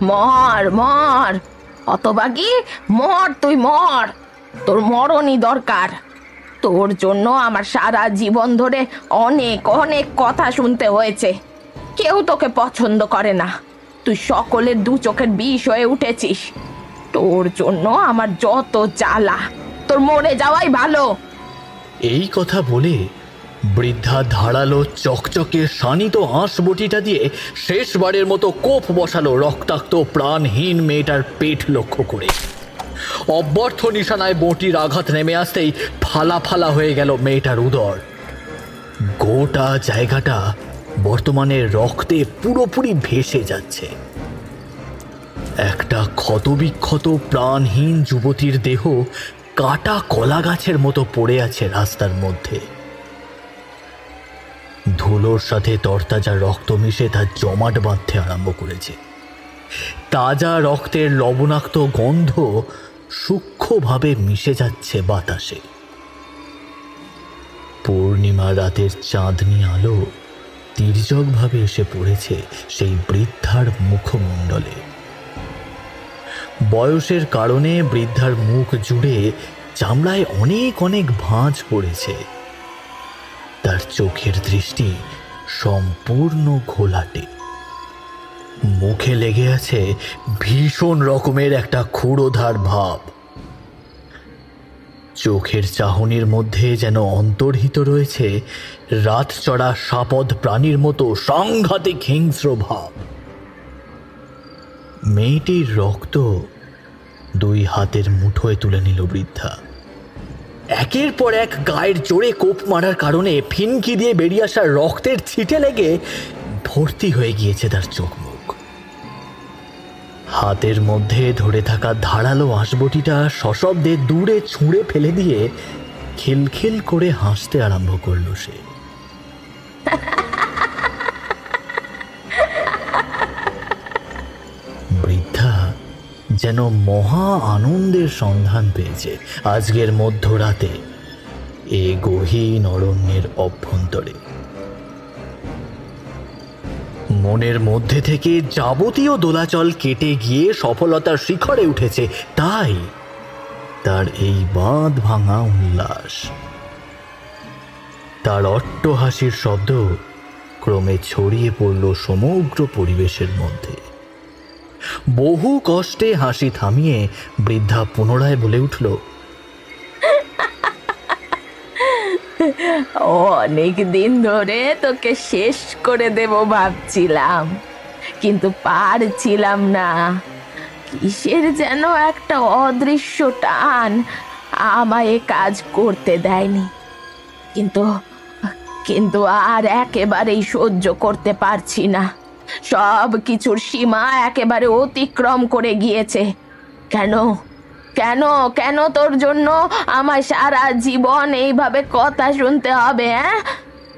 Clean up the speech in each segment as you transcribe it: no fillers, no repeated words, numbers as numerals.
মর মর, হতভাগী, মর, তুই মর। তোর মরণই দরকার। তোর জন্য আমার সারা জীবন ধরে অনেক অনেক কথা শুনতে হয়েছে। কেউ তোকে পছন্দ করে না। তুই সকলের দু চোখের বিষ হয়ে উঠেছিস। তোর জন্য আমার যত জ্বালা, তোর মরে যাওয়াই ভালো। এই কথা বলে বৃদ্ধা ধারালো চকচকে শানিত আঁশবটিটা দিয়ে শেষবারের মতো কোপ বসালো রক্তাক্ত প্রাণহীন মেয়েটার পেট লক্ষ্য করে। অব্যর্থ নিশানায় বটির আঘাত নেমে আসতেই ফালা ফালা হয়ে গেল মেয়েটার উদর। গোটা জায়গাটা বর্তমানে রক্তে পুরোপুরি ভেসে যাচ্ছে। একটা ক্ষতবিক্ষত প্রাণহীন যুবতীর দেহ কাটা কলা গাছের মতো পড়ে আছে রাস্তার মধ্যে। ধুলোর সাথে তরতাজা রক্ত মিশে তা জমাট বাঁধতে আরম্ভ করেছে। তাজা রক্তের লবণাক্ত গন্ধ সূক্ষ্মভাবে মিশে যাচ্ছে বাতাসে। পূর্ণিমা রাতের চাঁদনি আলো তির্যকভাবে এসে পড়েছে সেই বৃদ্ধার মুখমণ্ডলে। বয়সের কারণে বৃদ্ধার মুখ জুড়ে চামড়ায় অনেক অনেক ভাঁজ পড়েছে। তার চোখের দৃষ্টি সম্পূর্ণ ঘোলাটে। মুখে লেগে আছে ভীষণ রকমের একটা ক্ষুরোধার ভাব। চোখের চাহনির মধ্যে যেন অন্তর্হিত রয়েছে রাত চড়া সাপদ প্রাণীর মতো সাংঘাতিক হিংস্র ভাব। মেয়েটির রক্ত দুই হাতের মুঠোয় তুলে নিল বৃদ্ধা। একের পর এক গায়ের জোরে কোপ মারার কারণে ফিনকি দিয়ে বেরিয়ে আসা রক্তের ছিটে লেগে ভর্তি হয়ে গিয়েছে তার চোখ মুখ। হাতের মধ্যে ধরে থাকা ধারালো আঁশবটিটা সশব্দে দূরে ছুঁড়ে ফেলে দিয়ে খিলখিল করে হাসতে আরম্ভ করল সে। বৃদ্ধা যেন মহা আনন্দের সন্ধান পেয়েছে আজকের মধ্যরাতে এ গহীন অরণ্যের অভ্যন্তরে। মনের মধ্যে থেকে যাবতীয় দোলাচল কেটে গিয়ে সফলতার শিখরে উঠেছে, তাই তার এই বাঁধ ভাঙা উল্লাস। তার অট্টহাসির শব্দ ক্রমে ছড়িয়ে পড়ল সমগ্র পরিবেশের মধ্যে। বহু কষ্টে হাসি থামিয়ে বৃদ্ধা পুনরায় বলে উঠল, অনেক দিন ধরে তোকে শেষ করে দেব ভাবছিলাম, কিন্তু পারছিলাম না। কিসের যেন একটা অদৃশ্য টান আমায় এ কাজ করতে দেয়নি। কিন্তু কিন্তু আর একেবারেই সহ্য করতে পারছি না। সব কিছুর সীমা একেবারে অতিক্রম করে গিয়েছে। কেন কেন কেন তোর জন্য আমায় সারা জীবন এইভাবে কথা শুনতে হবে?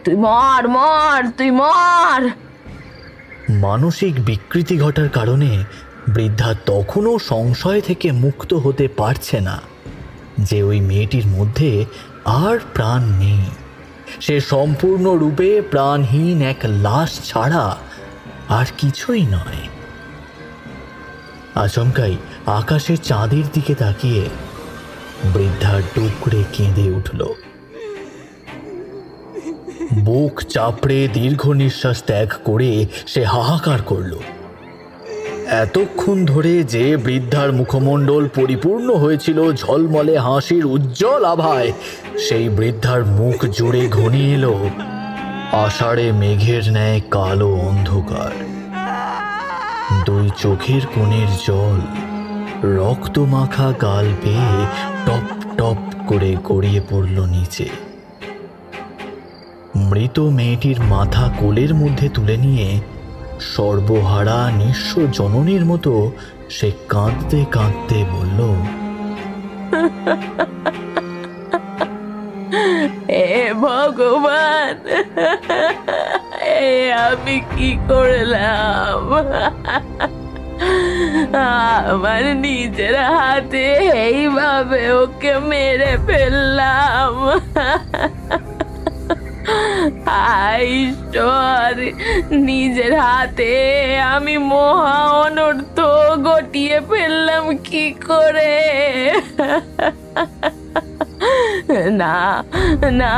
তুই মর মর, তুই মর। মানসিক বিকৃতি ঘটার কারণে বৃদ্ধা তখনও সংশয় থেকে মুক্ত হতে পারছে না যে ওই মেয়েটির মধ্যে আর প্রাণ নেই। সে সম্পূর্ণরূপে প্রাণহীন এক লাশ ছাড়া আর কিছুই নয়। আচমকাই আকাশের চাঁদের দিকে তাকিয়ে বৃদ্ধা ডুকরে কেঁদে উঠল। বুক চাপড়ে দীর্ঘ নিঃশ্বাস ত্যাগ করে সে হাহাকার করল। এতক্ষণ ধরে যে বৃদ্ধার মুখমণ্ডল পরিপূর্ণ হয়েছিল ঝলমলে হাসির উজ্জ্বল আভায়, সেই বৃদ্ধার মুখ জুড়ে ঘনিয়ে এলো আষাঢ়ে মেঘের ন্যায় কালো অন্ধকার। দুই চোখের কোণের জল রক্তমাখা গাল বেয়ে টপ টপ করে গড়িয়ে পড়ল নিচে। মৃত মেয়েটির মাথা কোলের মধ্যে তুলে নিয়ে সর্বহারা নিঃস্ব জননীর মতো সে কাঁদতে কাঁদতে বলল, হে ভগবান, আমি কি করলাম? আমার নিজের হাতে এইভাবে ওকে মেরে ফেললাম। হায় ঈশ্বর, নিজের হাতে আমি মহা অনর্থ গটিয়ে ফেললাম কি করে! না না,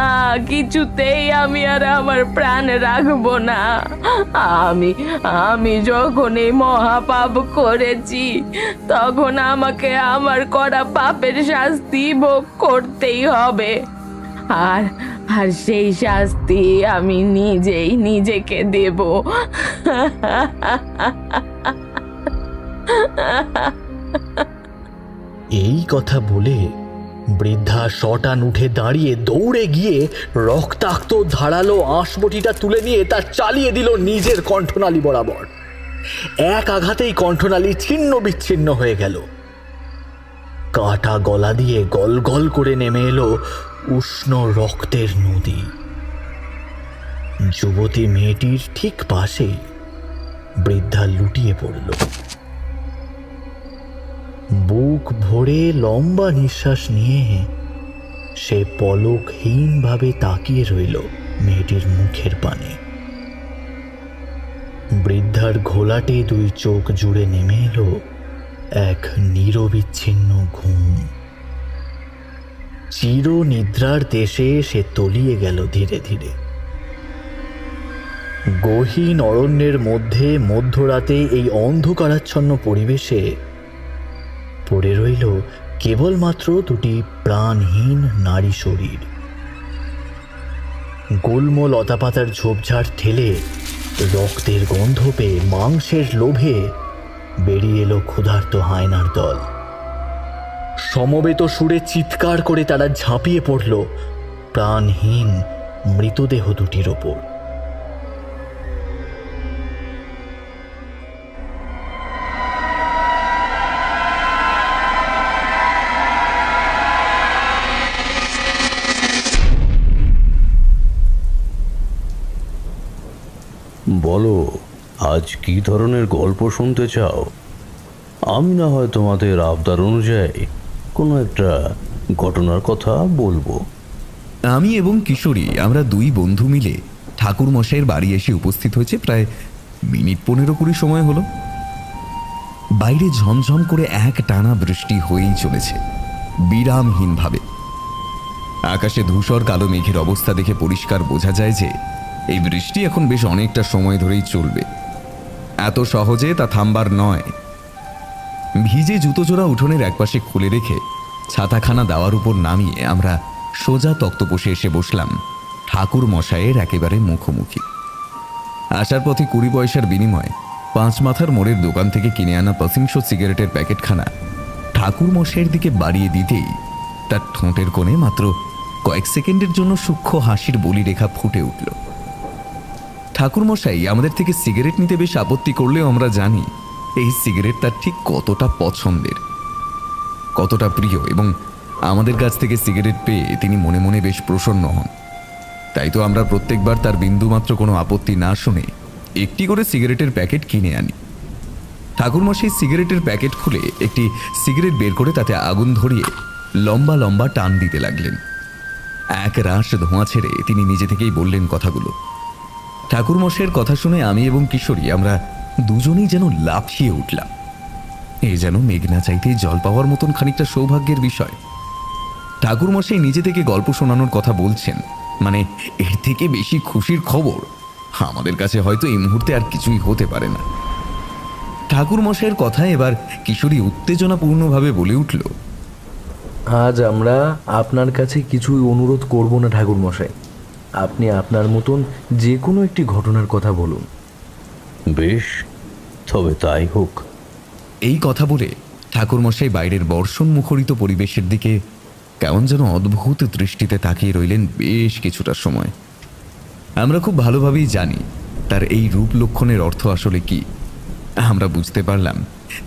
কিছুতেই আমি আর আমার প্রাণ রাখবো না। আমি আমি যখন এই মহাপাপ করেছি, তখন আমাকে আমার করা পাপের শাস্তি ভোগ করতেই হবে। আর আর সেই শাস্তি আমি নিজেই নিজেকে দেব। এই কথা বলে বৃদ্ধা শটান উঠে দাঁড়িয়ে দৌড়ে গিয়ে রক্তাক্ত ধারালো আঁশবটিটা তুলে নিয়ে তা চালিয়ে দিল নিজের কণ্ঠনালী বরাবর। এক আঘাতেই কণ্ঠনালী ছিন্ন বিচ্ছিন্ন হয়ে গেল। কাটা গলা দিয়ে গল গল করে নেমে এলো উষ্ণ রক্তের নদী। যুবতী মেয়েটির ঠিক পাশেই বৃদ্ধা লুটিয়ে পড়ল। বুক ভরে লম্বা নিঃশ্বাস নিয়ে সে পলকহীনভাবে তাকিয়ে রইল মেয়েটির মুখের পানে। বৃদ্ধার ঘোলাটে দুই চোখ জুড়ে নেমে এলো এক নিরবিচ্ছিন্ন ঘুম। চির নিদ্রার দেশে সে তলিয়ে গেল ধীরে ধীরে। গহীন অরণ্যের মধ্যে মধ্যরাতে এই অন্ধকারাচ্ছন্ন পরিবেশে পড়ে রইল কেবলমাত্র দুটি প্রাণহীন নারী শরীর। গুল্ম লতাপাতার ঝোপঝাড় ঠেলে রক্তের গন্ধ পেয়ে মাংসের লোভে বেরিয়ে এলো ক্ষুধার্ত হায়নার দল। সমবেত সুরে চিৎকার করে তারা ঝাঁপিয়ে পড়ল প্রাণহীন মৃতদেহ দুটির ওপর। বলো, আজ কি ধরনের গল্প শুনতে চাও? আমি না হয় তোমাদের আবদার অনুযায়ী কোনো একটা ঘটনার কথা বলবো। আমি এবং কিশোরী আমরা দুই বন্ধু মিলে ঠাকুর মশাইয়ের বাড়ি এসে উপস্থিত হয়েছে প্রায় মিনিট 15-20 সময় হলো। বাইরে ঝমঝম করে এক টানা বৃষ্টি হয়েই চলেছে বিরামহীনভাবে। আকাশে ধূসর কালো মেঘের অবস্থা দেখে পরিষ্কার বোঝা যায় যে এই বৃষ্টি এখন বেশ অনেকটা সময় ধরেই চলবে। এত সহজে তা থামবার নয়। ভিজে জুতোজোড়া উঠোনের একপাশে খুলে রেখে ছাতাখানা দেওয়ার উপর নামিয়ে আমরা সোজা তক্তপোষে এসে বসলাম ঠাকুর মশাইয়ের একেবারে মুখোমুখি। আসার পথে 20 পয়সার বিনিময়ে 5 মাথার মোড়ের দোকান থেকে কিনে আনা পসিংশো সিগারেটের প্যাকেটখানা ঠাকুর মশাইয়ের দিকে বাড়িয়ে দিতেই তার ঠোঁটের কোণে মাত্র কয়েক সেকেন্ডের জন্য সূক্ষ্ম হাসির বলিরেখা ফুটে উঠল। ঠাকুরমশাই আমাদের থেকে সিগারেট নিতে বেশ আপত্তি করলেও আমরা জানি এই সিগারেট তার ঠিক কতটা পছন্দের, কতটা প্রিয়, এবং আমাদের কাছ থেকে সিগারেট পেয়ে তিনি মনে মনে বেশ প্রসন্ন হন। তাই তো আমরা প্রত্যেকবার তার বিন্দুমাত্র কোনো আপত্তি না শুনে একটি করে সিগারেটের প্যাকেট কিনে আনি। ঠাকুরমশাই সিগারেটের প্যাকেট খুলে একটি সিগারেট বের করে তাতে আগুন ধরিয়ে লম্বা লম্বা টান দিতে লাগলেন। এক রাশ ধোঁয়া ছেড়ে তিনি নিজে থেকেই বললেন কথাগুলো। ঠাকুরমশাইয়ের কথা শুনে আমি এবং কিশোরী আমরা দুজনেই যেন লাফিয়ে উঠলাম। এ যেন মেঘনা চাইতেই জল পাওয়ার মতন খানিকটা সৌভাগ্যের বিষয়। ঠাকুরমশাই নিজে থেকে গল্প শোনানোর কথা বলছেন, মানে এর থেকে বেশি খুশির খবর আমাদের কাছে হয়তো এই মুহূর্তে আর কিছুই হতে পারে না। ঠাকুরমশাইয়ের কথায় এবার কিশোরী উত্তেজনাপূর্ণভাবে বলে উঠল, আজ আমরা আপনার কাছে কিছুই অনুরোধ করব না ঠাকুরমশাই, আপনি আপনার মতন যে কোনো একটি ঘটনার কথা বলুন। বেশ, তবে তাই হোক। এই কথা বলে ঠাকুরমশাই বাইরের বর্ষণ মুখরিত পরিবেশের দিকে কেমন যেন অদ্ভুত দৃষ্টিতে তাকিয়ে রইলেন বেশ কিছুটা সময়। আমরা খুব ভালোভাবেই জানি তার এই রূপ লক্ষণের অর্থ আসলে কি। আমরা বুঝতে পারলাম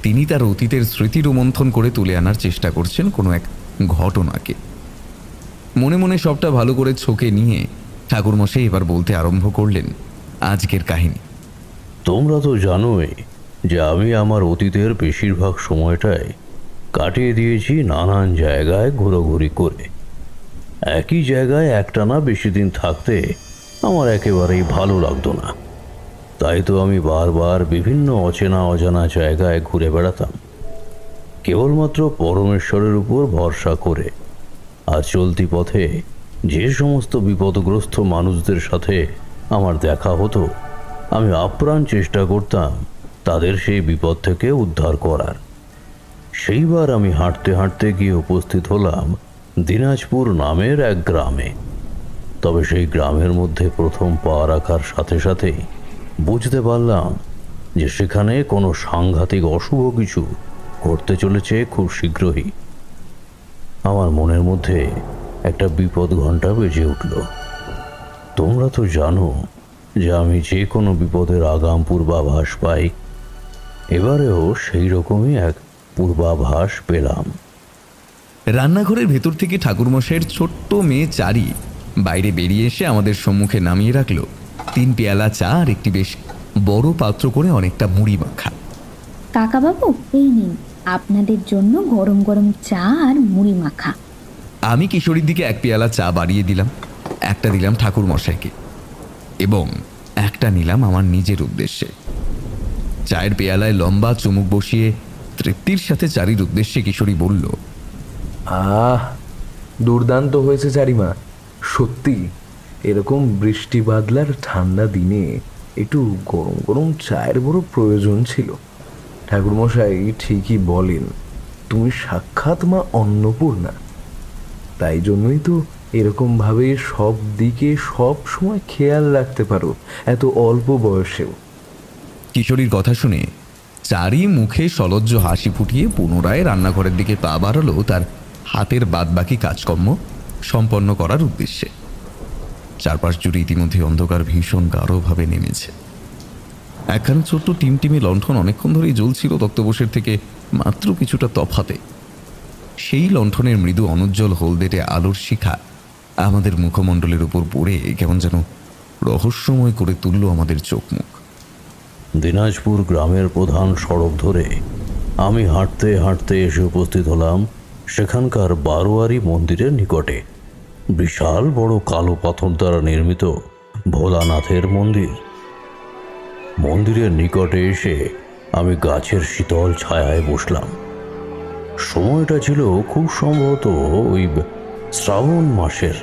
তিনি তার অতীতের স্মৃতি রোমন্থন করে তুলে আনার চেষ্টা করছেন কোনো এক ঘটনাকে। মনে মনে সবটা ভালো করে চোখে নিয়ে ঠাকুরমশাই এবার বলতে আরম্ভ করলেন আজকের কাহিনী। তোমরা তো জানোই যে আমি আমার অতীতের বেশিরভাগ সময়টাই কাটিয়ে দিয়েছি নানান জায়গায় ঘোরাঘুরি করে। একই জায়গায় একটানা বেশি দিন থাকতে আমার একেবারেই ভালো লাগতো না। তাই তো আমি বারবার বিভিন্ন অচেনা অজানা জায়গায় ঘুরে বেড়াতাম, কেবলমাত্র পরমেশ্বরের উপর ভরসা করে। আর চলতি পথে যে সমস্ত বিপদগ্রস্ত মানুষদের সাথে আমার দেখা হতো, আমি আপ্রাণ চেষ্টা করতাম তাদের সেই বিপদ থেকে উদ্ধার করার। সেইবার আমি হাঁটতে হাঁটতে গিয়ে উপস্থিত হলাম দিনাজপুর নামের এক গ্রামে। তবে সেই গ্রামের মধ্যে প্রথম পা রাখার সাথে সাথেই বুঝতে পারলাম যে সেখানে কোনো সাংঘাতিক অশুভ কিছু ঘটতে চলেছে খুব শীঘ্রই। আমার মনের মধ্যে একটা বিপদ ঘণ্টা বেজে উঠল। তোমরা তো জানো যে আমি যে কোনো বিপদের আগাম পূর্বাভাস পাই। এবারেও সেই রকমই এক পূর্বাভাস পেলাম। রান্নাঘরের ভেতর থেকে ঠাকুরমশাইয়ের ছোট্ট মেয়ে চারি বাইরে বেরিয়ে এসে আমাদের সম্মুখে নামিয়ে রাখলো 3 পেয়ালা চা আর একটি বেশ বড় পাত্র করে অনেকটা মুড়ি মাখা। কাকাবাবু, এই নিন আপনাদের জন্য গরম গরম চা আর মুড়ি মাখা। আমি কিশোরীর দিকে 1 পেয়ালা চা বাড়িয়ে দিলাম, একটা দিলাম ঠাকুরমশাইকে এবং একটা নিলাম আমার নিজের উদ্দেশ্যে। চায়ের পেয়ালায় লম্বা চুমুক বসিয়ে তৃপ্তির সাথে চারির উদ্দেশ্যে কিশোরী বলল, আহ, দুর্দান্ত হয়েছে চারিমা। সত্যি এরকম বৃষ্টি বাদলার ঠান্ডা দিনে একটু গরম গরম চায়ের বড় প্রয়োজন ছিল। ঠাকুরমশাই ঠিকই বলেন, তুমি সাক্ষাৎ মা অন্নপূর্ণা। তাই জন্যই তো এরকমভাবে সব দিকে সব সময় খেয়াল রাখতে পারো, এত অল্প বয়সেও। কিশোরীর কথা শুনে চারি মুখে সলজ্জ হাসি ফুটিয়ে পুনরায় রান্নাঘরের দিকে পা বাড়ালো তার হাতের বাদবাকি কাজকর্ম সম্পন্ন করার উদ্দেশ্যে। চারপাশ জুড়ে ইতিমধ্যে অন্ধকার ভীষণ গাঢ়ভাবে নেমেছে। একখানে ছোট্ট টিমটিমে লণ্ঠন অনেকক্ষণ ধরেই জ্বলছিল তক্তপোষের থেকে মাত্র কিছুটা তফাতে। সেই লণ্ঠনের মৃদু অনুজ্জ্বল হলদেটে আলোর শিখা আমাদের মুখমণ্ডলের উপর পড়ে কেমন যেন রহস্যময় করে তুলল আমাদের চোখ মুখ। দিনাজপুর গ্রামের প্রধান সড়ক ধরে আমি হাঁটতে হাঁটতে এসে উপস্থিত হলাম সেখানকার বারোয়ারি মন্দিরের নিকটে। বিশাল বড় কালো পাথর দ্বারা নির্মিত ভোলানাথের মন্দির। মন্দিরের নিকটে এসে আমি গাছের শীতল ছায়ায় বসলাম। সময়টা ছিল খুব সম্ভবত ওই শ্রাবণ মাসের,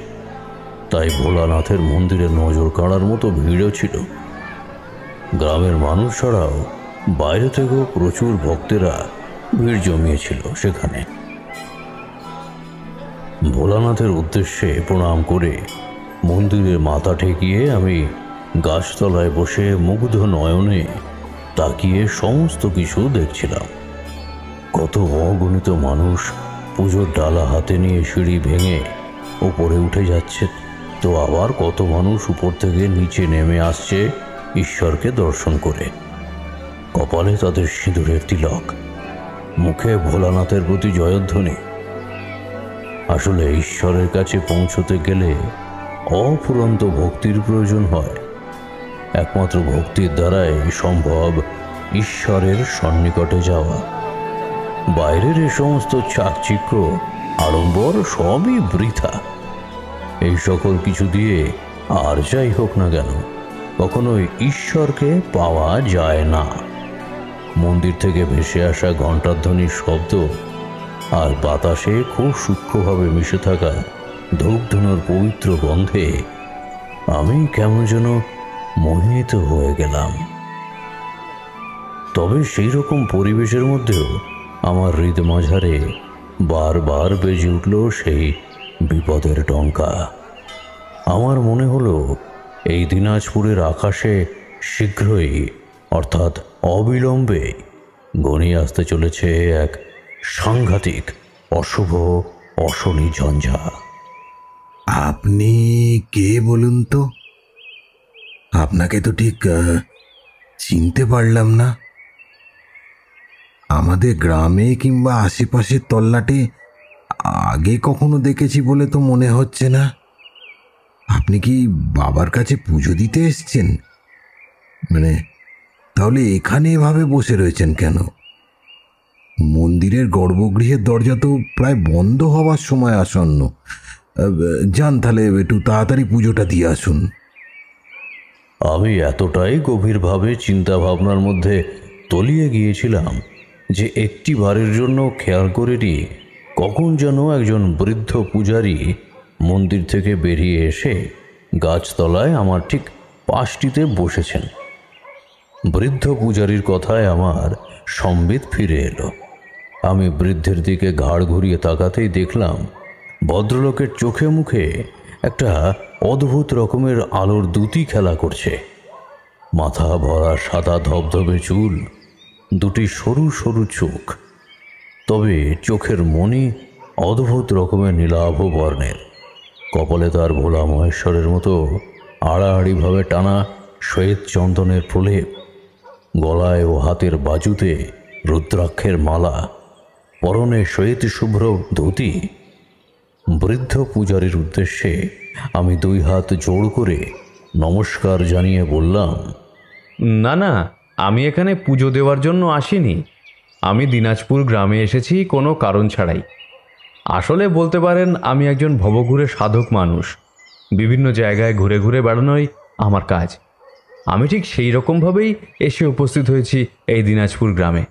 তাই ভোলানাথের মন্দিরে নজর কাড়ার মতো ভিড়ও ছিল। গ্রামের মানুষ ছাড়াও বাইরে থেকেও প্রচুর ভক্তেরা ভিড় জমিয়েছিল সেখানে। ভোলানাথের উদ্দেশ্যে প্রণাম করে মন্দিরের মাথা ঠেকিয়ে আমি গাছতলায় বসে মুগ্ধ নয়নে তাকিয়ে সমস্ত কিছু দেখছিলাম। কত অগণিত মানুষ পুজোর ডালা হাতে নিয়ে সিঁড়ি ভেঙে উপরে উঠে যাচ্ছে, তো আবার কত মানুষ উপর থেকে নিচে নেমে আসছে ঈশ্বরকে দর্শন করে। কপালে তাদের সিঁদুরের তিলক, মুখে ভোলানাথের প্রতি জয়ধ্বনি। আসলে ঈশ্বরের কাছে পৌঁছতে গেলে অফুরন্ত ভক্তির প্রয়োজন হয়। একমাত্র ভক্তির দ্বারাই সম্ভব ঈশ্বরের সন্নিকটে যাওয়া। বাইরের এ সমস্ত চাকচিক্য আড়ম্বর সবই বৃথা। এই সকল কিছু দিয়ে আর যাই হোক না কেন কখনোই ঈশ্বরকে পাওয়া যায় না। মন্দির থেকে ভেসে আসা ঘণ্টাধ্বনির শব্দ আর বাতাসে খুব সূক্ষ্মভাবে মিশে থাকা ধূপধুনোর পবিত্র গন্ধে আমি কেমন যেন মোহিত হয়ে গেলাম। তবে সেই রকম পরিবেশের মধ্যেও আমার হৃদ মাঝারে বারবার বেজে উঠল সেই বিপদের ডঙ্কা। আমার মনে হলো এই দিনাজপুরের আকাশে শীঘ্রই অর্থাৎ অবিলম্বে ঘনিয়ে আসতে চলেছে এক সাংঘাতিক অশুভ অশনি ঝঞ্ঝা। আপনি কে বলুন তো? আপনাকে তো ঠিক চিনতে পারলাম না। আমাদের গ্রামে কিংবা আশেপাশের তল্লাটে আগে কখনো দেখেছি বলে তো মনে হচ্ছে না। আপনি কি বাবার কাছে পুজো দিতে এসছেন? মানে তাহলে এখানে এভাবে বসে রয়েছেন কেন? মন্দিরের গর্ভগৃহের দরজা তো প্রায় বন্ধ হওয়ার সময় আসন্ন। যান তাহলে একটু তাড়াতাড়ি পুজোটা দিয়ে আসুন। আমি এতটাই গভীরভাবে চিন্তা ভাবনার মধ্যে তলিয়ে গিয়েছিলাম যে একটি বারের জন্য খেয়াল করিনি কখন যেন একজন বৃদ্ধ পূজারী মন্দির থেকে বেরিয়ে এসে গাছতলায় আমার ঠিক পাশটিতে বসেছেন। বৃদ্ধ পূজারীর কথায় আমার সম্বিত ফিরে এলো। আমি বৃদ্ধের দিকে ঘাড় ঘুরিয়ে তাকাতেই দেখলাম ভদ্রলোকের চোখে মুখে একটা অদ্ভুত রকমের আলোর দ্যুতি খেলা করছে। মাথা ভরা সাদা ধবধবে চুল, দুটি সরু সরু চোখ, তবে চোখের মণি অদ্ভুত রকমের নীলাভ বর্ণের। কপালে তার ভোলা মহেশ্বরের মতো আড়াআড়িভাবে টানা শ্বেত চন্দনের প্রলেপ, গলায় ও হাতের বাজুতে রুদ্রাক্ষের মালা, পরনে শ্বেত শুভ্র ধুতি। বৃদ্ধ পূজারীর উদ্দেশ্যে আমি 2 হাত জোড় করে নমস্কার জানিয়ে বললাম, না না, আমি এখানে পুজো দেওয়ার জন্য আসিনি। আমি দিনাজপুর গ্রামে এসেছি কোনো কারণ ছাড়াই। আসলে বলতে পারেন আমি একজন ভবঘুরে সাধক মানুষ। বিভিন্ন জায়গায় ঘুরে ঘুরে বেড়ানোই আমার কাজ। আমি ঠিক সেই রকমভাবেই এসে উপস্থিত হয়েছি এই দিনাজপুর গ্রামে।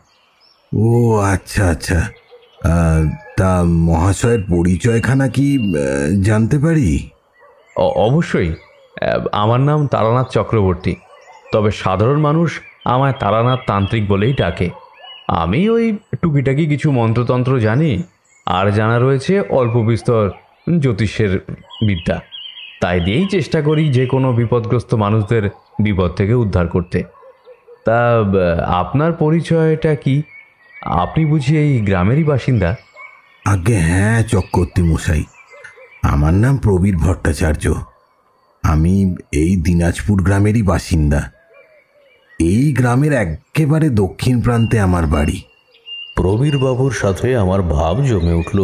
ও আচ্ছা আচ্ছা, তা মহাশয়ের পরিচয়খানা কি জানতে পারি? অবশ্যই। আমার নাম তারানাথ চক্রবর্তী, তবে সাধারণ মানুষ আমায় তারানাথ তান্ত্রিক বলেই ডাকে। আমি ওই টুকিটাকি কিছু মন্ত্রতন্ত্র জানি, আর জানা রয়েছে অল্প বিস্তর জ্যোতিষের বিদ্যা। তাই দিয়েই চেষ্টা করি যে কোনো বিপদগ্রস্ত মানুষদের বিপদ থেকে উদ্ধার করতে। তা আপনার পরিচয়টা কি? আপনি বুঝি এই গ্রামেরই বাসিন্দা? আগে হ্যাঁ চক্রবর্তী মশাই, আমার নাম প্রবীর ভট্টাচার্য। আমি এই দিনাজপুর গ্রামেরই বাসিন্দা। এই গ্রামের একেবারে দক্ষিণ প্রান্তে আমার বাড়ি। প্রবীরবাবুর সাথে আমার ভাব জমে উঠল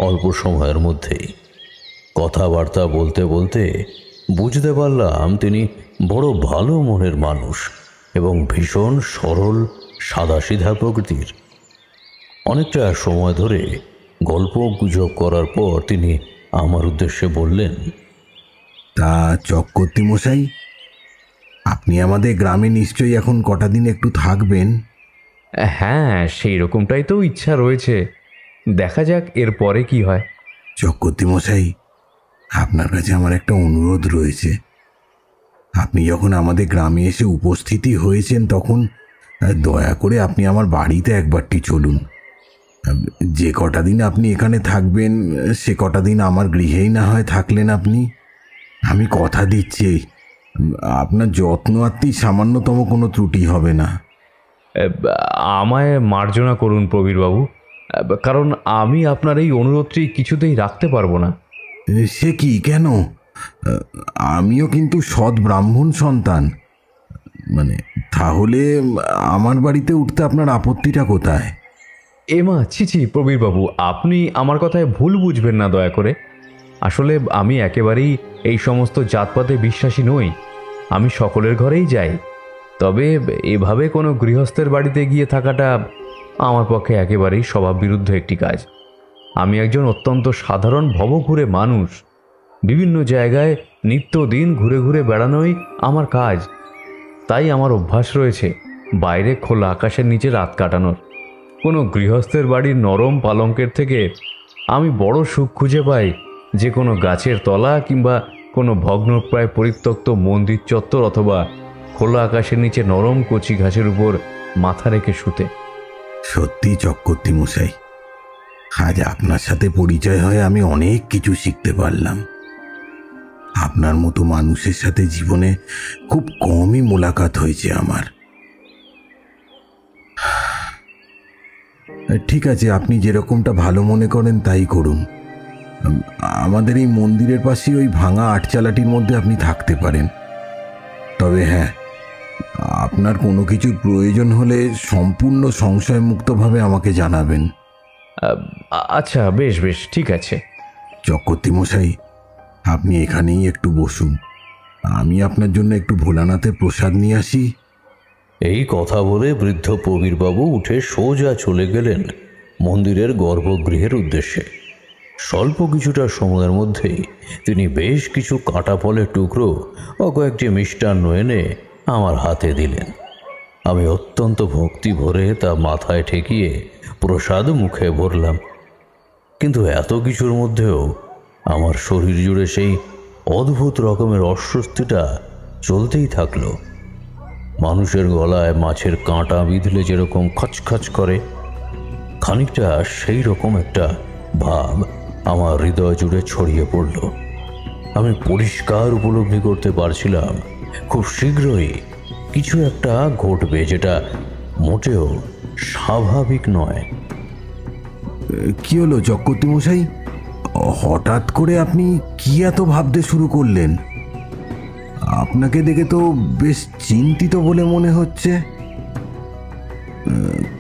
অল্প সময়ের মধ্যেই। কথাবার্তা বলতে বলতে বুঝতে পারলাম তিনি বড় ভালো মনের মানুষ এবং ভীষণ সরল সাদাসিধা প্রকৃতির। অনেকটা সময় ধরে গল্প গুজব করার পর তিনি আমার উদ্দেশ্যে বললেন, তা চক্রবর্তী মশাই, আপনি আমাদের গ্রামে নিশ্চয়ই এখন কটা দিন একটু থাকবেন? হ্যাঁ, সেই রকমটাই তো ইচ্ছা রয়েছে। দেখা যাক এর পরে কি হয়। চক্রবর্তী মশাই, আপনার কাছে আমার একটা অনুরোধ রয়েছে। আপনি যখন আমাদের গ্রামে এসে উপস্থিতি হয়েছেন তখন দয়া করে আপনি আমার বাড়িতে একবারটি চলুন। যে কটা দিন আপনি এখানে থাকবেন সে কটা দিন আমার গৃহেই না হয় থাকলেন আপনি। আমি কথা দিচ্ছি আপনার যত্ন আত্মি সামান্যতম কোনো ত্রুটি হবে না। আমায় মার্জনা করুন প্রবীরবাবু, কারণ আমি আপনার এই অনুরোধটি কিছুতেই রাখতে পারবো না। সে কি, কেন? আমিও কিন্তু সৎ ব্রাহ্মণ সন্তান। তাহলে আমার বাড়িতে উঠতে আপনার আপত্তিটা কোথায়? এমা ছি প্রবীরবাবু, আপনি আমার কথায় ভুল বুঝবেন না দয়া করে। আসলে আমি একেবারেই এই সমস্ত জাতপাতে বিশ্বাসী নই। আমি সকলের ঘরেই যাই, তবে এভাবে কোনো গৃহস্থের বাড়িতে গিয়ে থাকাটা আমার পক্ষে একেবারেই স্বভাব বিরুদ্ধ একটি কাজ। আমি একজন অত্যন্ত সাধারণ ভবঘুরে মানুষ। বিভিন্ন জায়গায় নিত্যদিন ঘুরে ঘুরে বেড়ানোই আমার কাজ। তাই আমার অভ্যাস রয়েছে বাইরে খোলা আকাশের নিচে রাত কাটানোর। কোনো গৃহস্থের বাড়ির নরম পালঙ্কের থেকে আমি বড় সুখ খুঁজে পাই যে কোনো গাছের তলা কিংবা কোনো ভগ্নপ্রায় পরিত্যক্ত মন্দির চত্বর অথবা খোলা আকাশের নিচে নরম কচি ঘাসের উপর মাথা রেখে শুতে। সত্যি চক্রবর্তী মশাই, আজ আপনার সাথে পরিচয় হয়ে আমি অনেক কিছু শিখতে পারলাম। আপনার মতো মানুষের সাথে জীবনে খুব কমই মোলাকাত হয়েছে আমার। ঠিক আছে, আপনি যেরকমটা ভালো মনে করেন তাই করুন। আমাদের এই মন্দিরের পাশে ওই ভাঙা আটচালাটির মধ্যে আপনি থাকতে পারেন। তবে হ্যাঁ, আপনার কোনো কিছুর প্রয়োজন হলে সম্পূর্ণ সংশয়মুক্তভাবে আমাকে জানাবেন। আচ্ছা, বেশ বেশ, ঠিক আছে। চক্রবর্তী মশাই, আপনি এখানেই একটু বসুন, আমি আপনার জন্য একটু ভোলানাথের প্রসাদ নিয়ে আসি। এই কথা বলে বৃদ্ধ প্রবীরবাবু উঠে সোজা চলে গেলেন মন্দিরের গর্ভগৃহের উদ্দেশ্যে। স্বল্প কিছুটা সময়ের মধ্যে তিনি বেশ কিছু কাটা ফলের টুকরো ও কয়েকটি মিষ্টান্ন এনে আমার হাতে দিলেন। আমি অত্যন্ত ভক্তি ভরে তা মাথায় ঠেকিয়ে প্রসাদ মুখে ভরলাম। কিন্তু এত কিছুর মধ্যেও আমার শরীর জুড়ে সেই অদ্ভুত রকমের অস্বস্তিটা চলতেই থাকলো। মানুষের গলায় মাছের কাঁটা বিঁধলে যেরকম খচখচ করে, খানিকটা সেই রকম একটা ভাব আমার হৃদয় জুড়ে ছড়িয়ে পড়ল। আমি পরিষ্কার উপলব্ধি করতে পারছিলাম খুব শীঘ্রই কিছু একটা ঘটবে, যেটা মোটেও স্বাভাবিক নয়। কি হলো চক্রবর্তী মশাই, হঠাৎ করে আপনি কি এত ভাবতে শুরু করলেন? আপনাকে দেখে তো বেশ চিন্তিত বলে মনে হচ্ছে।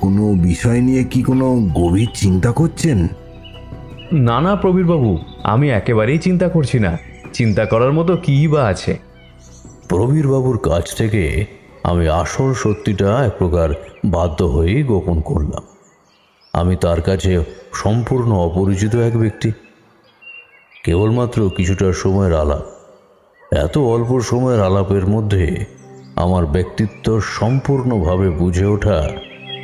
কোনো বিষয় নিয়ে কি কোনো গভীর চিন্তা করছেন? না না প্রবীরবাবু, আমি একেবারেই চিন্তা করছি না। চিন্তা করার মতো কী বা আছে? প্রবীরবাবুর কাছ থেকে আমি আসল সত্যিটা এক প্রকার বাধ্য হয়েই গোপন করলাম। আমি তার কাছে সম্পূর্ণ অপরিচিত এক ব্যক্তি। কেবলমাত্র কিছুটা সময়ের আলাপ। এত অল্প সময়ের আলাপের মধ্যে আমার ব্যক্তিত্ব সম্পূর্ণভাবে বুঝে ওঠা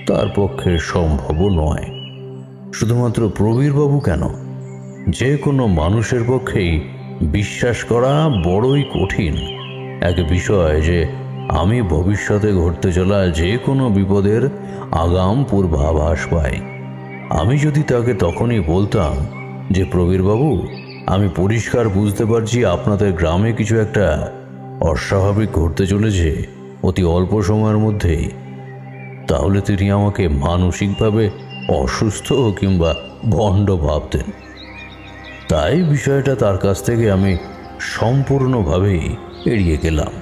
তার পক্ষে সম্ভবও নয়। শুধুমাত্র প্রবীরবাবু কেন, যে কোনো মানুষের পক্ষেই বিশ্বাস করা বড়ই কঠিন এক বিষয় যে আমি ভবিষ্যতে ঘটতে চলা যে কোনো বিপদের আগাম পূর্বাভাস পাই। আমি যদি তাকে তখনই বলতাম যে প্রবীরবাবু, আমি পরিষ্কার বুঝতে পারছি আপনাদের গ্রামে কিছু একটা অস্বাভাবিক ঘটতে চলেছে অতি অল্প সময়ের মধ্যেই, তাহলে তিনি আমাকে মানসিকভাবে অসুস্থ কিংবা ভণ্ড ভাবতেন। তাই বিষয়টা তার কাছ থেকে আমি সম্পূর্ণভাবেই এড়িয়ে গেলাম।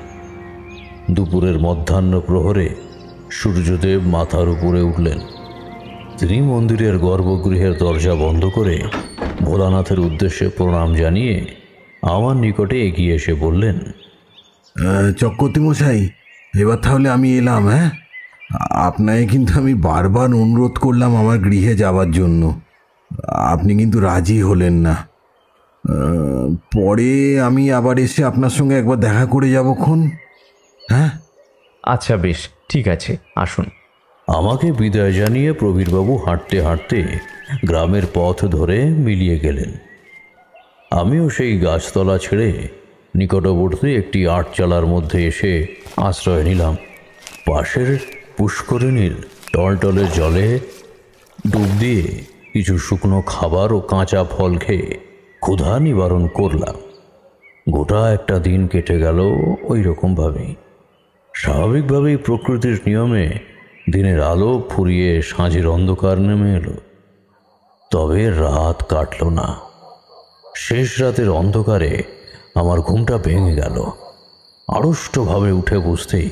দুপুরের মধ্যাহ্ন প্রহরে সূর্যদেব মাথার উপরে উঠলেন। তিনি মন্দিরের গর্ভগৃহের দরজা বন্ধ করে ভোলানাথের উদ্দেশ্যে প্রণাম জানিয়ে আমার নিকটে এগিয়ে এসে বললেন, চক্রবর্তী মশাই, এবার তাহলে আমি এলাম। হ্যাঁ, আপনাকে কিন্তু আমি বারবার অনুরোধ করলাম আমার গৃহে যাওয়ার জন্য, আপনি কিন্তু রাজি হলেন না। পরে আমি আবার এসে আপনার সঙ্গে একবার দেখা করে যাবক্ষণ। হ্যাঁ, আচ্ছা বেশ, ঠিক আছে, আসুন। আমাকে বিদায় জানিয়ে প্রবীরবাবু হাঁটতে হাঁটতে গ্রামের পথ ধরে মিলিয়ে গেলেন। আমিও সেই গাছতলা ছেড়ে নিকটবর্তী একটি আটচালার মধ্যে এসে আশ্রয় নিলাম। পাশের পুষ্করিণীর টলটলে জলে ডুব দিয়ে কিছু শুকনো খাবার ও কাঁচা ফল খেয়ে ক্ষুধা নিবারণ করলাম। গোটা একটা দিন কেটে গেল ওই রকমভাবেই। স্বাভাবিকভাবেই প্রকৃতির নিয়মে দিনের আলো ফুরিয়ে সাঁঝের অন্ধকার নেমে এলো। তবে রাত কাটল না। শেষ রাতের অন্ধকারে আমার ঘুমটা ভেঙে গেল। আড়ষ্টভাবে উঠে বসতেই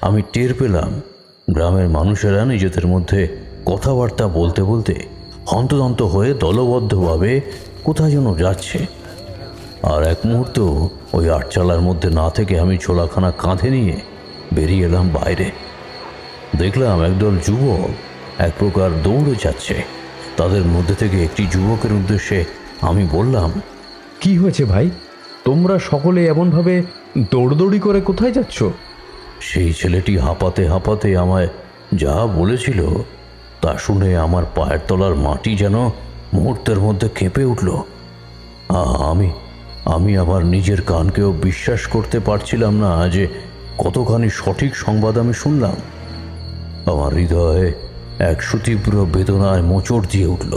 আমি টের পেলাম গ্রামের মানুষেরা নিজেদের মধ্যে কথাবার্তা বলতে বলতে হন্তদন্ত হয়ে দলবদ্ধভাবে কোথায় যেন যাচ্ছে। আর এক মুহূর্ত ওই আটচালার মধ্যে না থেকে আমি ছোলাখানা কাঁধে নিয়ে বেরিয়ে এলাম বাইরে। দেখলাম একদল যুবক এক প্রকার দৌড়ে যাচ্ছে। তাদের মধ্যে থেকে একটি যুবকের উদ্দেশ্যে আমি বললাম, কি হয়েছে ভাই? তোমরা সকলে এমনভাবে দৌড়দৌড়ি করে কোথায় যাচ্ছ? সেই ছেলেটি হাঁপাতে হাঁপাতে আমায় যা বলেছিল তা শুনে আমার পায়ের তলার মাটি যেন মুহূর্তের মধ্যে কেঁপে উঠল। আমি আমার নিজের কানকেও বিশ্বাস করতে পারছিলাম না যে কতখানি সঠিক সংবাদ আমি শুনলাম। আমার হৃদয়ে এক সুতীব্র বেদনায় মোচড় দিয়ে উঠল।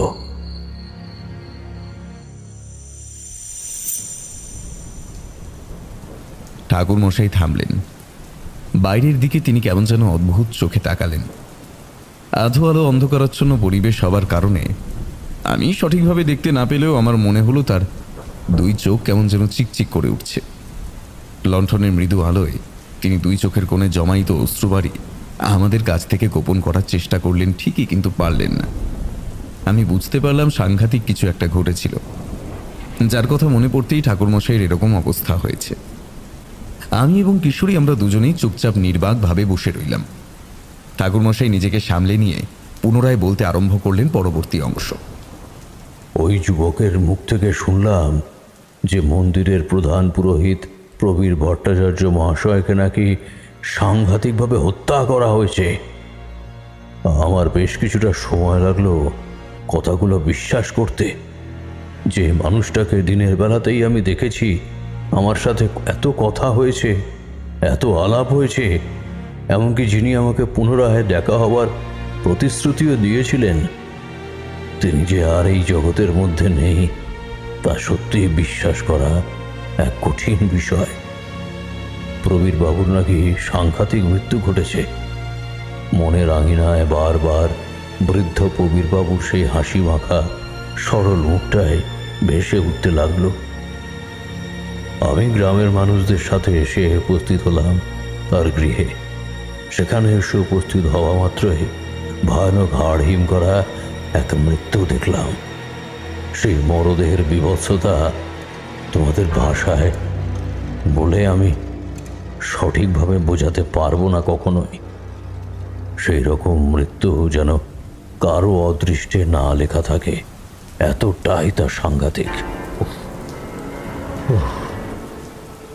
ঠাকুর মশাই থামলেন। বাইরের দিকে তিনি কেমন যেন অদ্ভুত চোখে তাকালেন। আধো আলো অন্ধকারাচ্ছন্ন পরিবেশ হবার কারণে আমি সঠিকভাবে দেখতে না পেলেও আমার মনে হলো তার দুই চোখ কেমন যেন চিকচিক করে উঠছে। লণ্ঠনের মৃদু আলোয় তিনি দুই চোখের কোণে জমায়িত অশ্রুবাড়ি আমাদের কাছ থেকে গোপন করার চেষ্টা করলেন ঠিকই, কিন্তু পারলেন না। আমি বুঝতে পারলাম সাংঘাতিক কিছু একটা ঘটেছিল, যার কথা মনে পড়তেই ঠাকুরমশাইয়ের এরকম অবস্থা হয়েছে। আমি এবং কিশোরী আমরা দুজনেই চুপচাপ নির্বাকভাবে বসে রইলাম। ঠাকুরমশাই নিজেকে সামলে নিয়ে পুনরায় বলতে আরম্ভ করলেন পরবর্তী অংশ। ওই যুবকের মুখ থেকে শুনলাম যে মন্দিরের প্রধান পুরোহিত প্রবীর ভট্টাচার্য মহাশয়কে নাকি সাংঘাতিকভাবে হত্যা করা হয়েছে। আমার বেশ কিছুটা সময় লাগলো কথাগুলো বিশ্বাস করতে। যে মানুষটাকে দিনের বেলাতেই আমি দেখেছি, আমার সাথে এত কথা হয়েছে, এত আলাপ হয়েছে, এমনকি যিনি আমাকে পুনরায় দেখা হবার প্রতিশ্রুতিও দিয়েছিলেন, তিনি যে আর এই জগতের মধ্যে নেই তা সত্যি বিশ্বাস করা এক কঠিন বিষয়। প্রবীর বাবুর নাকি সাংঘাতিক মৃত্যু ঘটেছে। মনের আঙিনায় বারবার বৃদ্ধ প্রবীর বাবুর সেই হাসি মাখা সরল মুখটায় ভেসে উঠতে লাগলো। আমি গ্রামের মানুষদের সাথে এসে উপস্থিত হলাম তার গৃহে। সেখানে এসে উপস্থিত হওয়া মাত্রই ভয়ানক হাড় হিম করা এক মৃত্যু দেখলাম। সেই মরদেহের বীভৎসতা তোমাদের ভাষায় বলে আমি সঠিকভাবে বোঝাতে পারবো না কখনোই। সেই রকম মৃত্যু যেন কারো অদৃষ্টে না লেখা থাকে, এতটাই তা সাংঘাতিক।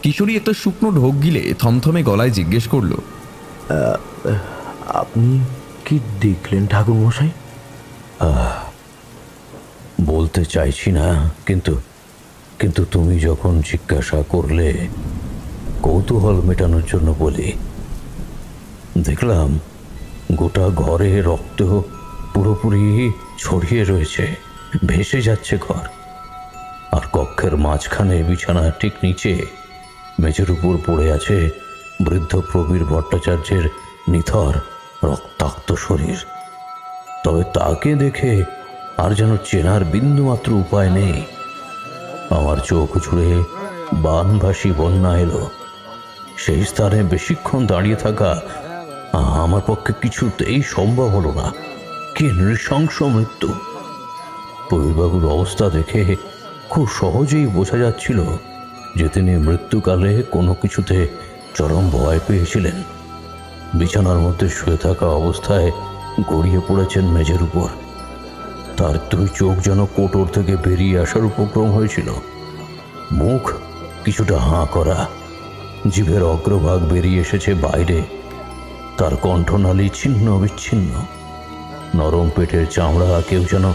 কিশোরী একটা শুকনো ঢোক গিলে থমথমে গলায় জিজ্ঞেস করলো, আপনি কি দেখলেন ঠাকুর মশাই? বলতে চাইছি না, কিন্তু কিন্তু তুমি যখন জিজ্ঞাসা করলে কৌতূহল মেটানোর জন্য বলি। দেখলাম গোটা ঘরে রক্ত পুরোপুরি ছড়িয়ে রয়েছে, ভেসে যাচ্ছে ঘর। আর কক্ষের মাঝখানে বিছানার ঠিক নিচে মেঝের উপর পড়ে আছে বৃদ্ধ প্রবীর ভট্টাচার্যের নিথর রক্তাক্ত শরীর। তবে তাকে দেখে আর যেন চেনার বিন্দুমাত্র উপায় নেই। আমার চোখ জুড়ে বানভাসী বন্যা এলো। সেই স্থানে বেশিক্ষণ দাঁড়িয়ে থাকা আমার পক্ষে কিছুতেই সম্ভব হলো না। কি নৃশংস মৃত্যু! প্রবীরবাবুর অবস্থা দেখে খুব সহজেই বোঝা যাচ্ছিল যে তিনি মৃত্যুকালে কোনো কিছুতে চরম ভয় পেয়েছিলেন। বিছানার মধ্যে শুয়ে থাকা অবস্থায় গড়িয়ে পড়েছেন মেঝের উপর। তার দুই চোখ যেন কোটর থেকে বেরিয়ে আসার উপক্রম হয়েছিল। মুখ কিছুটা হাঁ করা, জিভের অগ্রভাগ বেরিয়ে এসেছে বাইরে। তার কণ্ঠনালী ছিন্ন বিচ্ছিন্ন। নরম পেটের চামড়া কেউ যেন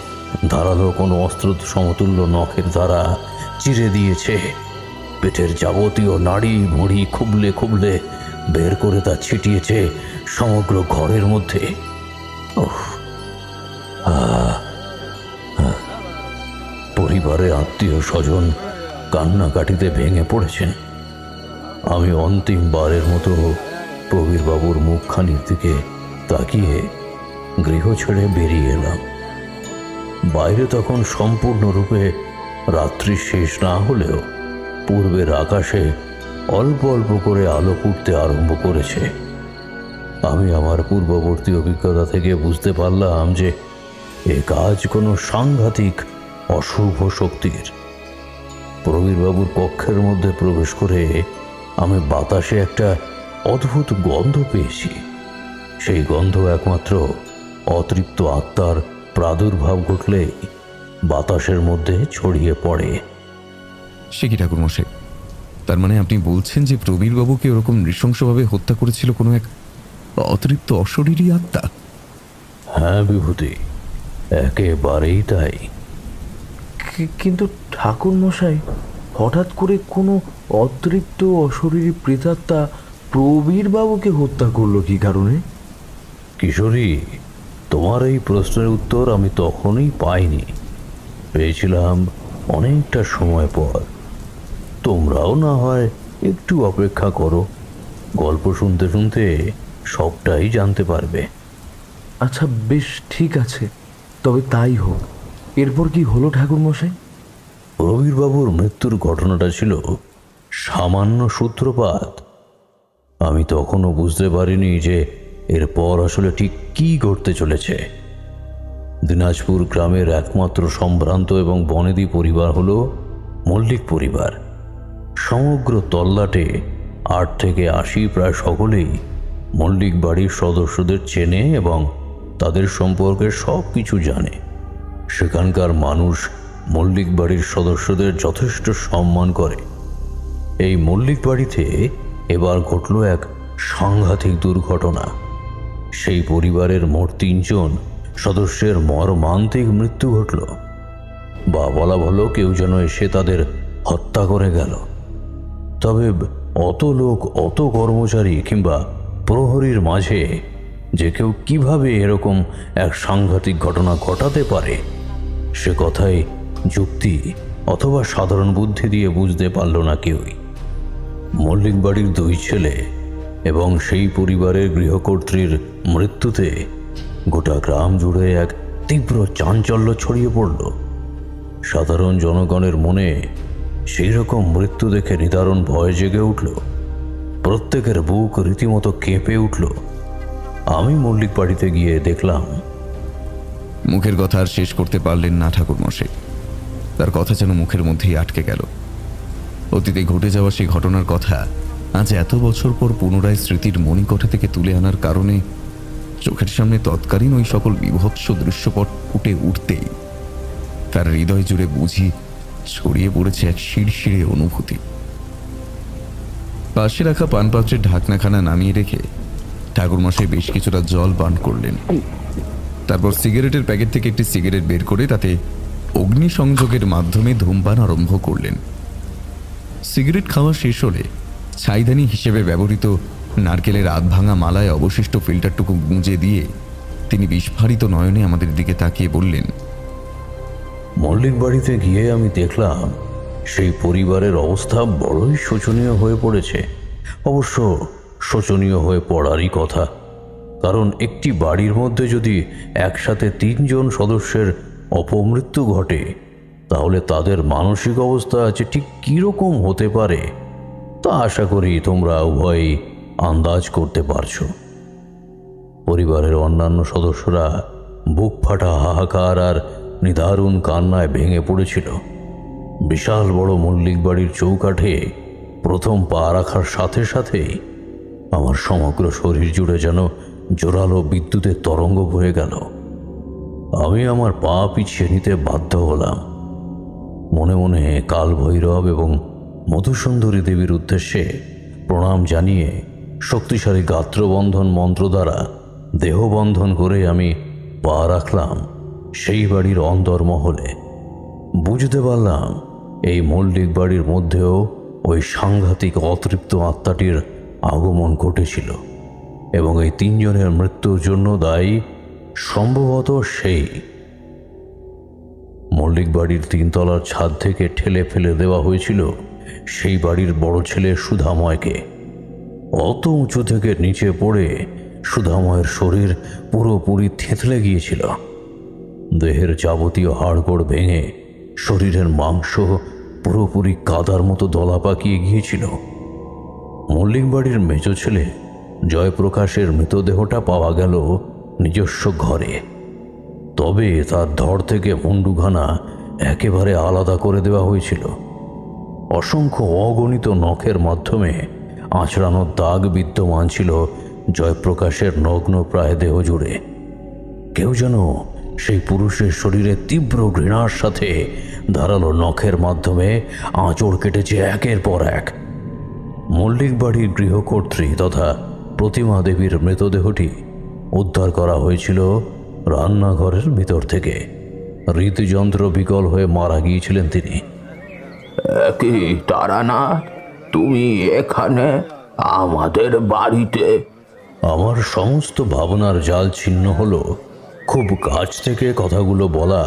ধারালো কোনো অস্ত্র সমতুল্য নখের দ্বারা চিরে দিয়েছে। পেটের যাবতীয় নাড়ি ভুঁড়ি খুবলে খুবলে বের করে তা ছিটিয়েছে সমগ্র ঘরের মধ্যে। পরিবারের আত্মীয় স্বজন কান্নাকাটিতে ভেঙে পড়েছেন। আমি অন্তিমবারের মতো প্রবীরবাবুর মুখখানির দিকে তাকিয়ে গৃহ ছেড়ে বেরিয়ে এলাম। বাইরে তখন সম্পূর্ণরূপে রাত্রি শেষ না হলেও পূর্বের আকাশে অল্প অল্প করে আলো ফুটতে আরম্ভ করেছে। আমি আমার পূর্ববর্তী অভিজ্ঞতা থেকে বুঝতে পারলাম যে এ কাজ কোনো সাংঘাতিক অশুভ শক্তির। প্রবীরবাবুর কক্ষের মধ্যে প্রবেশ করে আমি বাতাসে একটা অদ্ভুত গন্ধ পেয়েছি। সেই গন্ধ একমাত্র অতৃপ্ত আত্মার প্রাদুর্ভাব ঘটলেই বাতাসের মধ্যে ছড়িয়ে পড়ে। সে কি ঠাকুর মশাই, তার মানে আপনি বলছেন যে প্রবীরবাবুকে ওরকম নৃশংসভাবে হত্যা করেছিল কোনো এক অতৃপ্ত অশরীরী আত্মা? হ্যাঁ বিভূতি, একেবারেই তাই। কিন্তু ঠাকুর মশাই, হঠাৎ করে কোনো অতৃপ্ত অশরীরী প্রেতাত্মা প্রবীর বাবুকে হত্যা করলো কি কারণে? কিশোরী, তোমার এই প্রশ্নের উত্তর আমি তখনই পাইনি, পেয়েছিলাম অনেকটা সময় পর। তোমরাও না হয় একটু অপেক্ষা করো, গল্প শুনতে শুনতে সবটাই জানতে পারবে। আচ্ছা বেশ, ঠিক আছে, তবে তাই হোক। এরপর কি হলো ঠাকুর মশাই? প্রবীরবাবুর মৃত্যুর ঘটনাটা ছিল সামান্য সূত্রপাত। আমি তখনও বুঝতে পারিনি যে এরপর আসলে ঠিক কী ঘটতে চলেছে। দিনাজপুর গ্রামের একমাত্র সম্ভ্রান্ত এবং বনেদি পরিবার হলো মল্লিক পরিবার। সমগ্র তল্লাটে 8 থেকে 80 প্রায় সকলেই মল্লিক বাড়ির সদস্যদের চেনে এবং তাদের সম্পর্কে সব কিছু জানে। সেখানকার মানুষ মল্লিক বাড়ির সদস্যদের যথেষ্ট সম্মান করে। এই মল্লিক বাড়িতে এবার ঘটল এক সাংঘাতিক দুর্ঘটনা। সেই পরিবারের মোট 3 জন সদস্যের মর্মান্তিক মৃত্যু ঘটল, বা বলা ভালো কেউ যেন এসে তাদের হত্যা করে গেল। তবে অত লোক, অত কর্মচারী কিংবা প্রহরীর মাঝে যে কেউ কিভাবে এরকম এক সাংঘাতিক ঘটনা ঘটাতে পারে, সে কথাই যুক্তি অথবা সাধারণ বুদ্ধি দিয়ে বুঝতে পারল না কেউই। মল্লিক বাড়ির 2 ছেলে এবং সেই পরিবারের গৃহকর্ত্রীর মৃত্যুতে গোটা গ্রাম জুড়ে এক তীব্র চাঞ্চল্য ছড়িয়ে পড়ল। সাধারণ জনগণের মনে সেই রকম মৃত্যু দেখে নিদারুণ ভয় জেগে উঠল। প্রত্যেকের বুক রীতিমতো কেঁপে উঠল। আমি মল্লিক বাড়িতে গিয়ে দেখলাম। মুখের কথা আর শেষ করতে পারলেন না ঠাকুরমশাই। তার কথা যেন মুখের মধ্যেই আটকে গেল। অতীতে ঘটে যাওয়া সেই ঘটনার কথা আজ এত বছর পর পুনরায় স্মৃতির মণিকোঠা থেকে তুলে আনার কারণে চোখের সামনে তৎকালীন ওই সকল বিভৎস দৃশ্যপট ফুটে উঠতেই তার হৃদয় জুড়ে বুঝি ছড়িয়ে পড়েছে এক শিরশিরে অনুভূতি। পাশে রাখা পানপাত্রের ঢাকনাখানা নামিয়ে রেখে ঠাকুরমশাই বেশ কিছুটা জল পান করলেন। তারপর সিগারেটের প্যাকেট থেকে একটি সিগারেট বের করে তাতে অগ্নিসংযোগের মাধ্যমে ধূমপান আরম্ভ করলেন। সিগারেট খাওয়া শেষ হলে ছাইদানি হিসেবে ব্যবহৃত নারকেলের আধ ভাঙা মালায় অবশিষ্ট ফিল্টারটুকু গুঁজে দিয়ে তিনি বিস্ফারিত নয়নে আমাদের দিকে তাকিয়ে বললেন, মল্লিক বাড়িতে গিয়ে আমি দেখলাম সেই পরিবারের অবস্থা বড়ই শোচনীয় হয়ে পড়েছে। অবশ্য শোচনীয় হয়ে পড়ারই কথা, কারণ একটি বাড়ির মধ্যে যদি একসাথে 3 জন সদস্যের অপমৃত্যু ঘটে, তাহলে তাদের মানসিক অবস্থা যে ঠিক কীরকম হতে পারে তা আশা করি তোমরা উভয়ই আন্দাজ করতে পারছো। পরিবারের অন্যান্য সদস্যরা বুক ফাটা হাহাকার আর নিদারুণ কান্নায় ভেঙে পড়েছিল। বিশাল বড় মল্লিক বাড়ির চৌকাঠে প্রথম পা রাখার সাথে সাথেই আমার সমগ্র শরীর জুড়ে যেন জোরালো বিদ্যুতের তরঙ্গ বয়ে গেল। আমি আমার পা পিছিয়ে নিতে বাধ্য হলাম। মনে মনে কাল ভৈরব এবং মধুসুন্দরী দেবীর উদ্দেশ্যে প্রণাম জানিয়ে শক্তিশালী গাত্রবন্ধন মন্ত্র দ্বারা দেহবন্ধন করে আমি পা রাখলাম সেই বাড়ির অন্দরমহলে। বুঝতে পারলাম এই মল্লিক বাড়ির মধ্যেও ওই সাংঘাতিক অতৃপ্ত আত্মাটির আগমন ঘটেছিল এবং এই 3 জনের মৃত্যুর জন্য দায়ী সম্ভবত সেই। মল্লিক বাড়ির 3 তলার ছাদ থেকে ঠেলে ফেলে দেওয়া হয়েছিল সেই বাড়ির বড় ছেলে সুধাময়কে। অত উঁচু থেকে নিচে পড়ে সুধাময়ের শরীর পুরোপুরি থেঁতলে গিয়েছিল। দেহের যাবতীয় হাড়গোড় ভেঙে শরীরের মাংস পুরোপুরি কাদার মতো দলা পাকিয়ে গিয়েছিল। মল্লিক বাড়ির মেজ ছেলে জয়প্রকাশের মৃতদেহটা পাওয়া গেল নিজস্ব ঘরে। তবে তার ধড় থেকে মুন্ডুখানা একেবারে আলাদা করে দেওয়া হয়েছিল। অসংখ্য অগণিত নখের মাধ্যমে আঁচড়ানোর দাগ বিদ্যমান ছিল জয়প্রকাশের নগ্ন প্রায় দেহ জুড়ে। কেউ যেন সেই পুরুষের শরীরে তীব্র ঘৃণার সাথে ধারালো নখের মাধ্যমে আঁচড় কেটেছে একের পর এক। মল্লিক বাড়ির গৃহকর্ত্রী তথা প্রতিমা দেবীর মৃতদেহটি উদ্ধার করা হয়েছিল রান্নাঘরের ভিতর থেকে। হৃদযন্ত্র বিকল হয়ে মারা গিয়েছিলেন তিনি। কি তারানাথ, তুমি এখানে আমাদের বাড়িতে? আমার সমস্ত ভাবনার জাল ছিন্ন হলো খুব কাছ থেকে কথাগুলো বলা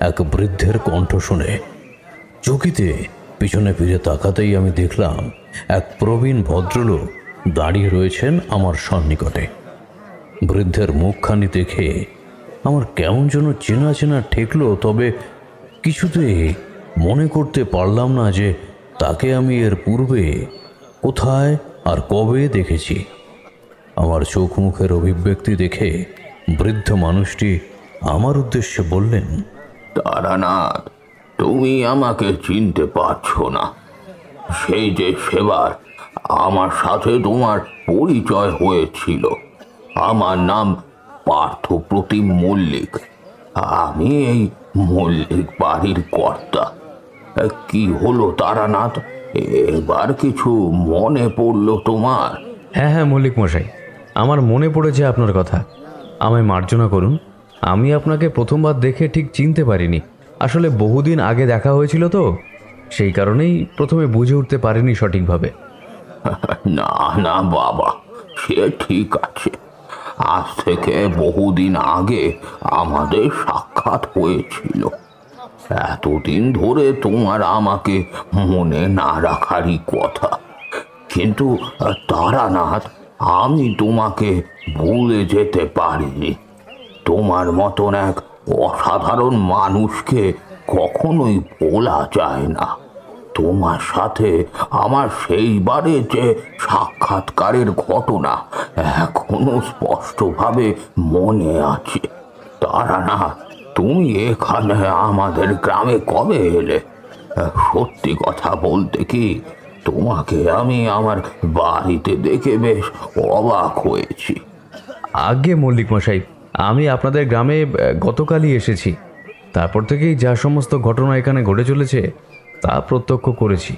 এক বৃদ্ধের কণ্ঠ শুনে। চকিতে পিছনে ফিরে তাকাতেই আমি দেখলাম এক প্রবীণ ভদ্রলোক দাঁড়িয়ে রয়েছেন আমার সন্নিকটে। বৃদ্ধের মুখখানি দেখে আমার কেমন যেন চেনা চেনা ঠেকলো, তবে কিছুতেই মনে করতে পারলাম না যে তাকে আমি এর পূর্বে কোথায় আর কবে দেখেছি। আমার চোখ মুখের অভিব্যক্তি দেখে বৃদ্ধ মানুষটি আমার উদ্দেশ্যে বললেন, তারানাথ, তুমি আমাকে চিনতে পারছো না? সেই যে সেবার আমার সাথে তোমার পরিচয় হয়েছিল। আমার নাম পার্থপ্রতিম মল্লিক। আমি এই মল্লিক বাড়ির কর্তা। কি হলো তারানাথ, এবার কিছু মনে পড়লো তোমার? হ্যাঁ হ্যাঁ মল্লিক মশাই, আমার মনে পড়েছে আপনার কথা। আমায় মার্জনা করুন, আমি আপনাকে প্রথমবার দেখে ঠিক চিনতে পারিনি। আসলে বহুদিন আগে দেখা হয়েছিল তো, সেই কারণেই প্রথমে বুঝে উঠতে পারিনি সঠিকভাবে। না না বাবা, সে ঠিক আছে। আজ থেকে বহুদিন আগে আমাদের সাক্ষাৎ হয়েছিল। এতদিন ধরে তোমার আমাকে মনে না রাখারই কথা, কিন্তু তারানাথ, আমি তোমাকে ভুলে যেতে পারিনি। তোমার মতন এক অসাধারণ মানুষকে কখনোই ভোলা যায় না। তোমার সাথে আমার সেইবারে যে সাক্ষাৎকারের ঘটনা এখনো স্পষ্টভাবে মনে আছে। তারানাথ, তুমি এখানে আমাদের গ্রামে কবে এলে? সত্যি কথা বলতে কি, তোমাকে আমি আমার বাড়িতে দেখে বেশ অবাক হয়েছি। আগে মল্লিক মশাই, আমি আপনাদের গ্রামে গতকালই এসেছি। তারপর থেকেই যা সমস্ত ঘটনা এখানে ঘটে চলেছে তা প্রত্যক্ষ করেছি।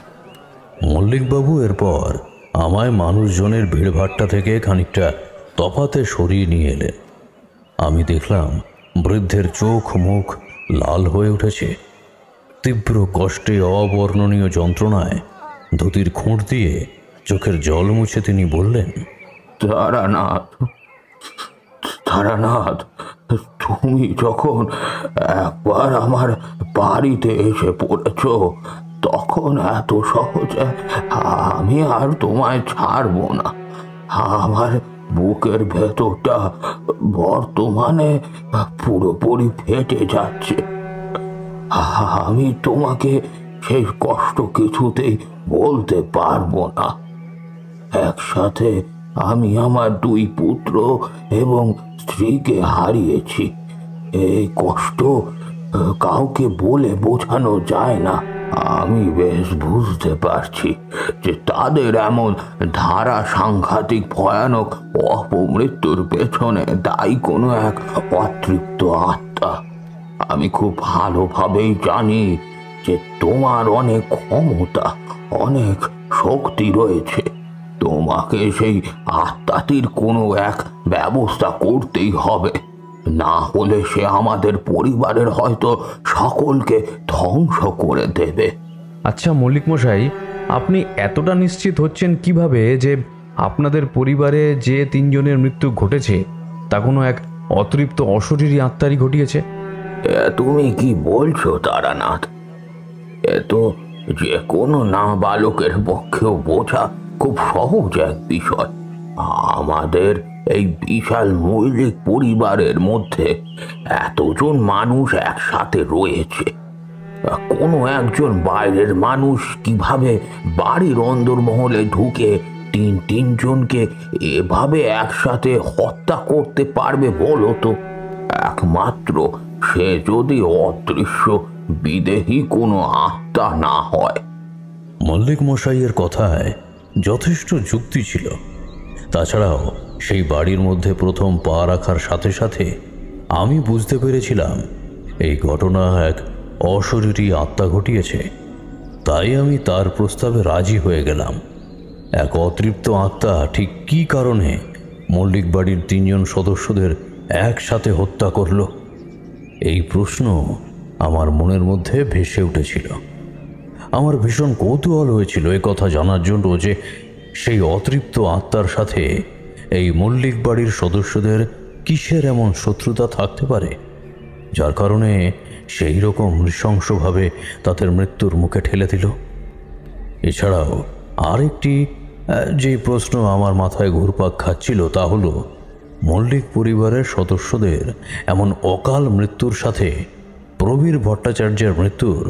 মল্লিকবাবু এরপর আমায় মানুষজনের ভিড়ভাট্টা থেকে খানিকটা তফাতে সরিয়ে নিয়ে এলেন। আমি দেখলাম বৃদ্ধের চোখ মুখ লাল হয়ে উঠেছে। তীব্র কষ্টে অবর্ণনীয় যন্ত্রণায় ধুতির খুঁট দিয়ে চোখের জল মুছে তিনি বললেন, তারানাথ, তারানাথ, তুমি যখন একবার আমার বাড়িতে এসে পড়েছ, তখন এত সহজে আমি আর তোমায় ছাড়বো না। আমার বুকের ভেতরটা বর্তমানে পুরোপুরি ফেটে যাচ্ছে। আমি তোমাকে সেই কষ্ট কিছুতেই বলতে পারবো না। একসাথে আমি আমার 2 পুত্র এবং স্ত্রীকে হারিয়েছি। এই কষ্ট কাউকে বলে বোঝানো যায় না। আমি বেশ বুঝতে পারছি যে তাদের এমন ধারা সাংঘাতিক ভয়ানক অপমৃত্যুর পেছনে দায়ী কোনো এক অতৃপ্ত আত্মা। আমি খুব ভালোভাবেই জানি যে তোমার অনেক ক্ষমতা, অনেক শক্তি রয়েছে। তোমাকে সেই আত্মাটির কোনো এক ব্যবস্থা করতেই হবে, না হলে সে আমাদের পরিবারের হয়তো সকলকে ধ্বংস করে দেবে। আচ্ছা মল্লিক মশাই, আপনি এতটা নিশ্চিত হচ্ছেন কিভাবে যে আপনাদের পরিবারে যে 3 জনের মৃত্যু ঘটেছে তা কোনো এক অতৃপ্ত অশরীরী আত্মারই ঘটিয়েছে? তুমি কি বলছো তারানাথ? এ তো যে কোনো নাবালকের পক্ষেও বোঝা খুব সহজ এক বিষয়। আমাদের এই বিশাল মৌলিক পরিবারের মধ্যে এতজন মানুষ একসাথে রয়েছে। কোনো একজন বাইরের মানুষ কিভাবে বাড়ির অন্দরমহলে ঢুকে 3 জনকে এভাবে একসাথে হত্যা করতে পারবে বলো তো? একমাত্র সে যদি অদৃশ্য বিদেহী কোনো আত্মা না হয়। মল্লিক মশাইয়ের কথায় যথেষ্ট যুক্তি ছিল। তাছাড়াও সেই বাড়ির মধ্যে প্রথম পা রাখার সাথে সাথে আমি বুঝতে পেরেছিলাম এই ঘটনা এক অশরীরী আত্মা ঘটিয়েছে। তাই আমি তার প্রস্তাবে রাজি হয়ে গেলাম। এক অতৃপ্ত আত্মা ঠিক কী কারণে মল্লিক বাড়ির 3 জন সদস্যদের একসাথে হত্যা করল, এই প্রশ্ন আমার মনের মধ্যে ভেসে উঠেছিল। আমার ভীষণ কৌতূহল হয়েছিল এ কথা জানার জন্য যে সেই অতৃপ্ত আত্মার সাথে এই মল্লিক বাড়ির সদস্যদের কিসের এমন শত্রুতা থাকতে পারে, যার কারণে সেই রকম নৃশংসভাবে তাদের মৃত্যুর মুখে ঠেলে দিল। এছাড়াও আরেকটি যে প্রশ্ন আমার মাথায় ঘুরপাক খাচ্ছিল তা হলো মল্লিক পরিবারের সদস্যদের এমন অকাল মৃত্যুর সাথে প্রবীর ভট্টাচার্যের মৃত্যুর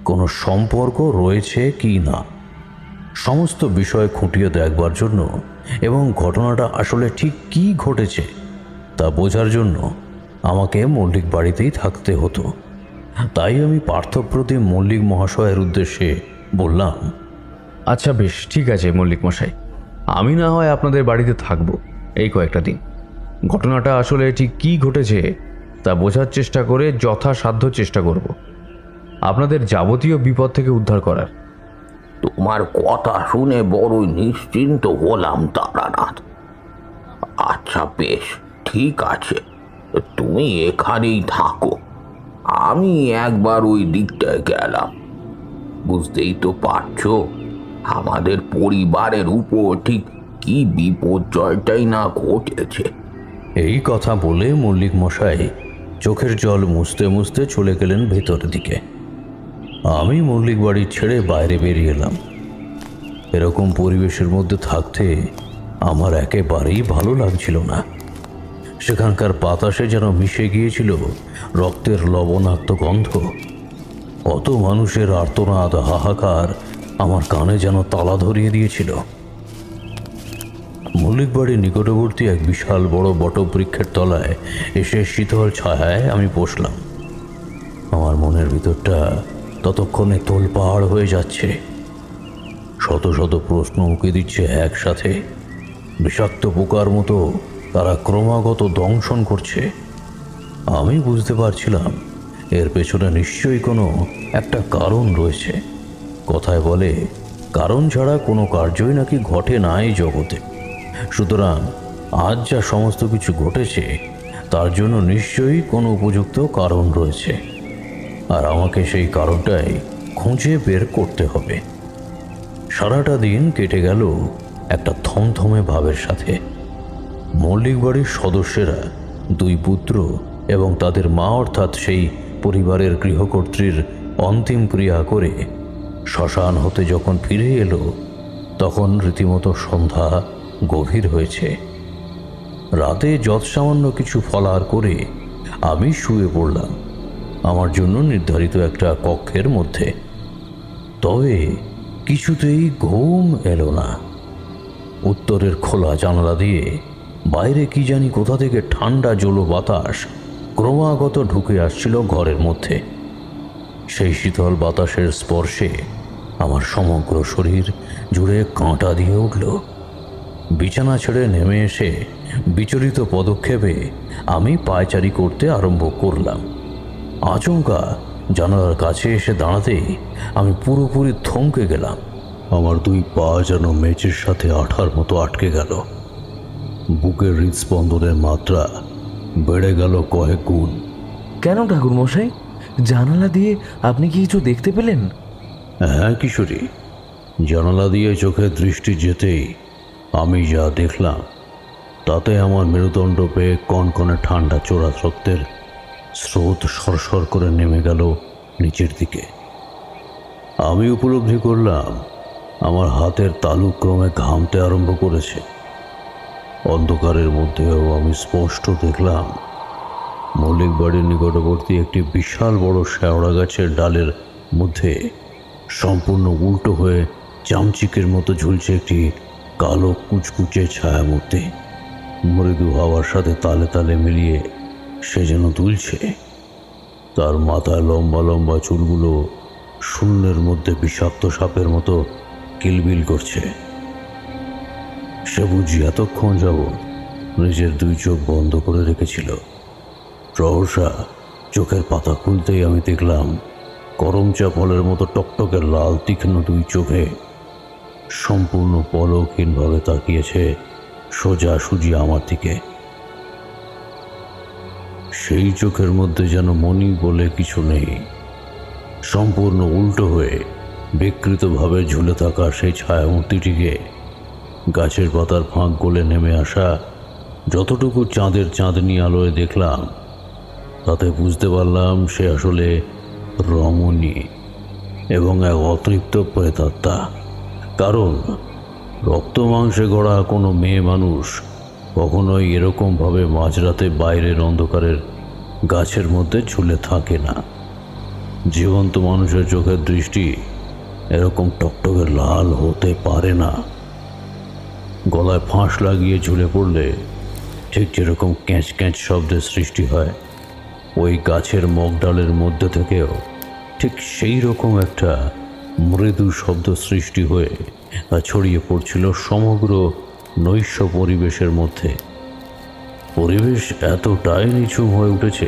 কোনো সম্পর্ক রয়েছে কি না। সমস্ত বিষয় খুঁটিয়ে দেখবার জন্য এবং ঘটনাটা আসলে ঠিক কী ঘটেছে তা বোঝার জন্য আমাকে মল্লিক বাড়িতেই থাকতে হতো। তাই আমি পার্থপ্রতিম মল্লিক মহাশয়ের উদ্দেশ্যে বললাম, আচ্ছা বেশ, ঠিক আছে মল্লিক মশাই, আমি না হয় আপনাদের বাড়িতে থাকবো এই কয়েকটা দিন। ঘটনাটা আসলে ঠিক কী ঘটেছে তা বোঝার চেষ্টা করে যথাসাধ্য চেষ্টা করব আপনাদের যাবতীয় বিপদ থেকে উদ্ধার করার। তোমার কথা শুনে বড়ই নিশ্চিন্ত হলাম তারানাথ। আচ্ছা বেশ, ঠিক আছে, তুমি এখানেই থাকো, আমি একবার ওই দিকটায় গেলাম। বুঝতেই তো পারছো আমাদের পরিবারের উপর ঠিক কি বিপর্যয়টাই না ঘটেছে। এই কথা বলে মল্লিক মশাই চোখের জল মুছতে মুছতে চলে গেলেন ভেতরের দিকে। আমি মল্লিক বাড়ি ছেড়ে বাইরে বেরিয়ে এলাম। এরকম পরিবেশের মধ্যে থাকতে আমার একেবারেই ভালো লাগছিল না। সেখানকার বাতাসে যেন মিশে গিয়েছিল রক্তের লবণাক্ত গন্ধ। কত মানুষের আর্তনাদ, হাহাকার আমার কানে যেন তালা ধরিয়ে দিয়েছিল। মল্লিক বাড়ির নিকটবর্তী এক বিশাল বড় বটবৃক্ষের তলায় এসে শীতল ছায়ায় আমি বসলাম। আমার মনের ভিতরটা ততক্ষণে তোলপাড় হয়ে যাচ্ছে। শত শত প্রশ্ন উঁকে দিচ্ছে একসাথে। বিষাক্ত পোকার মতো তারা ক্রমাগত দংশন করছে। আমি বুঝতে পারছিলাম এর পেছনে নিশ্চয়ই কোনো একটা কারণ রয়েছে। কথায় বলে কারণ ছাড়া কোনো কার্যই নাকি ঘটে না এই জগতে। সুতরাং আজ যা সমস্ত কিছু ঘটেছে তার জন্য নিশ্চয়ই কোনো উপযুক্ত কারণ রয়েছে, আর আমাকে সেই কারণটাই খুঁজে বের করতে হবে। সারাটা দিন কেটে গেল একটা থমথমে ভাবের সাথে। মল্লিক বাড়ির সদস্যরা, দুই পুত্র এবং তাদের মা অর্থাৎ সেই পরিবারের গৃহকর্ত্রীর অন্তিম ক্রিয়া করে শ্মশান হতে যখন ফিরে এলো তখন রীতিমতো সন্ধ্যা গভীর হয়েছে। রাতে যৎসামান্য কিছু ফলার করে আমি শুয়ে পড়লাম আমার জন্য নির্ধারিত একটা কক্ষের মধ্যে। তবে কিছুতেই ঘুম এলো না। উত্তরের খোলা জানালা দিয়ে বাইরে কি জানি কোথা থেকে ঠান্ডা জলো বাতাস ক্রমাগত ঢুকে আসছিল ঘরের মধ্যে। সেই শীতল বাতাসের স্পর্শে আমার সমগ্র শরীর জুড়ে কাঁটা দিয়ে উঠল। বিছানা ছেড়ে নেমে এসে বিচলিত পদক্ষেপে আমি পায়চারি করতে আরম্ভ করলাম। আচমকা জানালার কাছে এসে দাঁড়াতেই আমি পুরোপুরি থমকে গেলাম। আমার দুই পা যেন মেঝের সাথে আঠার মতো আটকে গেল। বুকের হৃদস্পন্দনের মাত্রা বেড়ে গেল কয়েক গুণ। কেন ঠাকুর মশাই, জানালা দিয়ে আপনি কি কিছু দেখতে পেলেন? হ্যাঁ কিশোরী, জানালা দিয়ে চোখের দৃষ্টি যেতেই আমি যা দেখলাম তাতে আমার মেরুদণ্ড পেয়ে কনকনে ঠান্ডা চোরা রক্তের স্রোত সরসর করে নেমে গেল নিচের দিকে। আমি উপলব্ধি করলাম আমার হাতের তালু ক্রমে ঘামতে আরম্ভ করেছে। অন্ধকারের মধ্যেও আমি স্পষ্ট দেখলাম মল্লিক বাড়ির নিকটবর্তী একটি বিশাল বড় শেওড়া গাছের ডালের মধ্যে সম্পূর্ণ উল্টো হয়ে চামচিকের মতো ঝুলছে একটি কালো কুচকুচে ছায়ামূর্তি। মৃদু হাওয়ার সাথে তালে তালে মিলিয়ে সে যেন দুলছে। তার মাথায় লম্বা লম্বা চুলগুলো শূন্যের মধ্যে বিষাক্ত সাপের মতো কিলবিল করছে। সে বুঝি এতক্ষণ যাবৎ নিজের দুই চোখ বন্ধ করে রেখেছিল। সহসা চোখের পাতা খুলতেই আমি দেখলাম করমচা ফলের মতো টকটকে লাল তীক্ষ্ণ দুই চোখে সম্পূর্ণ পলকহীনভাবে তাকিয়েছে সোজাসুজি আমার দিকে। সেই চোখের মধ্যে যেন মনি বলে কিছু নেই। সম্পূর্ণ উল্টো হয়ে বিকৃতভাবে ঝুলে থাকা সেই ছায়ামূর্তিটিকে গাছের পাতার ফাঁক গলে নেমে আসা যতটুকু চাঁদের চাঁদনি আলোয় দেখলাম তাতে বুঝতে পারলাম সে আসলে রমণী এবং এক অতৃপ্ত প্রেতাত্মা। কারণ রক্ত মাংসে গড়া কোনো মেয়ে মানুষ কখনোই এরকমভাবে মাঝরাতে বাইরের অন্ধকারের গাছের মধ্যে ঝুলে থাকে না। জীবন্ত মানুষের চোখের দৃষ্টি এরকম টকটকে লাল হতে পারে না। গলায় ফাঁস লাগিয়ে ঝুলে পড়লে ঠিক যেরকম ক্যাঁচ ক্যাঁচ শব্দের সৃষ্টি হয়, ওই গাছের মগডালের মধ্যে থেকেও ঠিক সেই রকম একটা মৃদু শব্দ সৃষ্টি হয়ে ছড়িয়ে পড়ছিল সমগ্র নৈশ পরিবেশের মধ্যে। পরিবেশ এতটাই নিঝুম হয়ে উঠেছে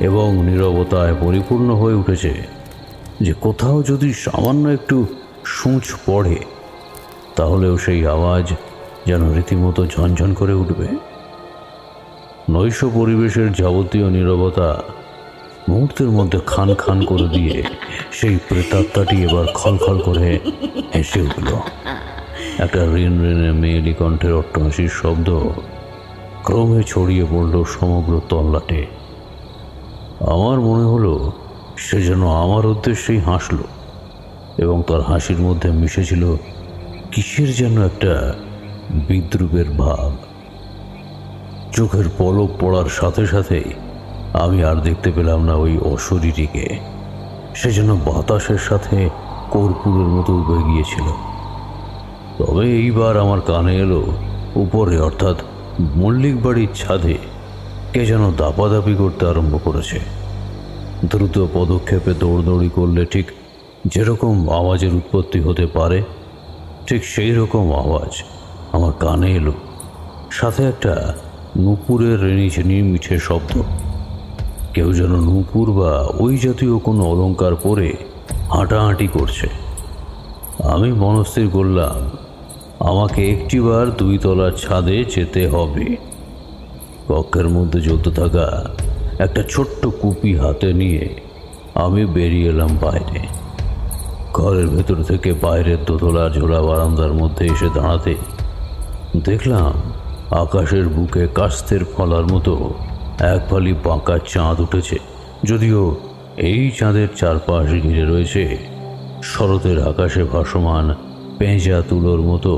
এবং নীরবতায় পরিপূর্ণ হয়ে উঠেছে, যে কোথাও যদি সামান্য একটু সূঁচ পড়ে তাহলেও সেই আওয়াজ যেন রীতিমতো ঝনঝন করে উঠবে। নৈশ পরিবেশের যাবতীয় নীরবতা মুহূর্তের মধ্যে খান খান করে দিয়ে সেই প্রেতাত্মাটি এবার খলখল করে হেসে উঠল। একটা ঋণ ঋণে মেয়েলি কণ্ঠের অট্টহাসির শব্দ ক্রমে ছড়িয়ে পড়ল সমগ্র তল্লাটে। আমার মনে হলো সে যেন আমার উদ্দেশ্যেই হাসল, এবং তার হাসির মধ্যে মিশেছিল কিসের যেন একটা বিদ্রুপের ভাব। চোখের পলক পড়ার সাথে সাথেই আমি আর দেখতে পেলাম না ওই অশরীরীকে। সে যেন বাতাসের সাথে কর্পূরের মতো উবে গিয়েছিল। তবে এইবার আমার কানে এলো উপরে, অর্থাৎ মল্লিক বাড়ির ছাদে কে যেন দাপাদাপি করতে আরম্ভ করেছে। দ্রুত পদক্ষেপে দৌড়দৌড়ি করলে ঠিক যেরকম আওয়াজের উৎপত্তি হতে পারে, ঠিক সেই রকম আওয়াজ আমার কানে এলো, সাথে একটা নূপুরের রেণিঝেনি মিঠে শব্দ। কেউ যেন নূপুর বা ওই জাতীয় কোনো অলংকার পরে হাঁটাহাঁটি করছে। আমি মনস্থির করলাম আমাকে একটিবার 2 তলার ছাদে যেতে হবে। কক্ষের মধ্যে জ্বলতে থাকা একটা ছোট্ট কুপি হাতে নিয়ে আমি বেরিয়ে এলাম বাইরে। ঘরের ভেতর থেকে বাইরের দোতলার ঝোলা বারান্দার মধ্যে এসে দাঁড়াতে দেখলাম আকাশের বুকে কাস্তের ফলার মতো এক ফালি বাঁকা চাঁদ উঠেছে। যদিও এই চাঁদের চারপাশ ঘিরে রয়েছে শরতের আকাশে ভাসমান পেঁজা তুলোর মতো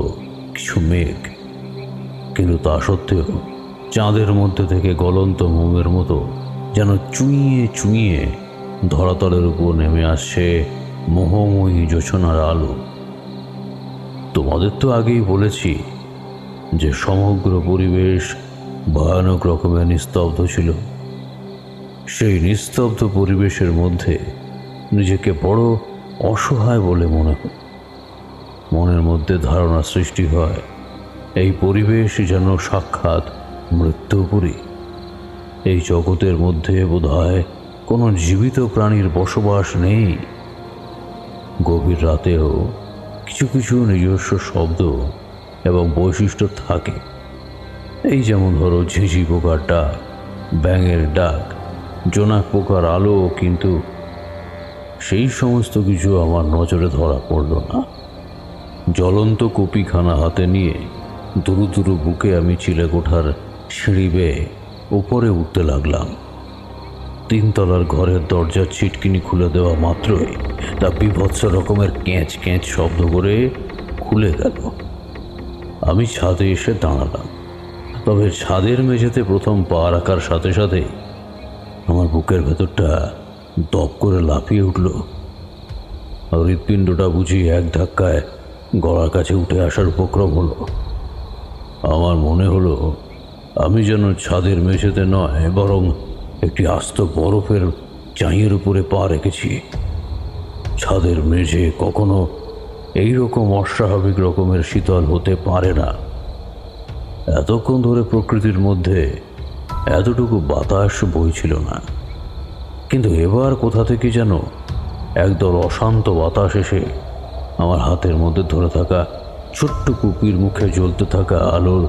কিছু মেঘ, কিন্তু তা সত্ত্বেও চাঁদের মধ্যে থেকে গলন্ত মোমের মতো যেন চুঁইয়ে চুঁইয়ে ধরাতলের উপর নেমে আসছে মোহময়ী জোছনার আলো। তোমাদের তো আগেই বলেছি যে সমগ্র পরিবেশ ভয়ানক রকমের নিস্তব্ধ ছিল। সেই নিস্তব্ধ পরিবেশের মধ্যে নিজেকে বড় অসহায় বলে মনে হয়। মনের মধ্যে ধারণা সৃষ্টি হয় এই পরিবেশ যেন সাক্ষাৎ মৃত্যুপুরী। এই জগতের মধ্যে বোধহয় কোনো জীবিত প্রাণীর বসবাস নেই। গভীর রাতেও কিছু কিছু নিজস্ব শব্দ এবং বৈশিষ্ট্য থাকে। এই যেমন ধরো ঝিঝি পোকার ডাক, ব্যাঙের ডাক, জোনাক পোকার আলো, কিন্তু সেই সমস্ত কিছু আমার নজরে ধরা পড়ল না। জ্বলন্ত কুপিখানা হাতে নিয়ে দুরু দুরু বুকে আমি চিলেকোঠার সিঁড়ি বেয়ে উপরে উঠতে লাগলাম। 3 তলার ঘরের দরজার ছিটকিনি খুলে দেওয়া মাত্রই তা বিভৎস রকমের ক্যাঁচ ক্যাঁচ শব্দ করে খুলে গেল। আমি ছাদে এসে দাঁড়ালাম। তবে ছাদের মেঝেতে প্রথম পা রাখার সাথে সাথে আমার বুকের ভেতরটা দপ করে লাফিয়ে উঠল। হৃৎপিণ্ডটা বুঝি এক ধাক্কায় গলার কাছে উঠে আসার উপক্রম হলো। আমার মনে হলো আমি যেন ছাদের মেঝেতে নয়, বরং একটি আস্ত বরফের চাঁইয়ের উপরে পা রেখেছি। ছাদের মেঝে কখনো এইরকম অস্বাভাবিক রকমের শীতল হতে পারে না। এতক্ষণ ধরে প্রকৃতির মধ্যে এতটুকু বাতাস বইছিল না, কিন্তু এবার কোথা থেকে যেন একদল অশান্ত বাতাস এসে আমার হাতের মধ্যে ধরে থাকা ছোট্ট কুপির মুখে জ্বলতে থাকা আলোর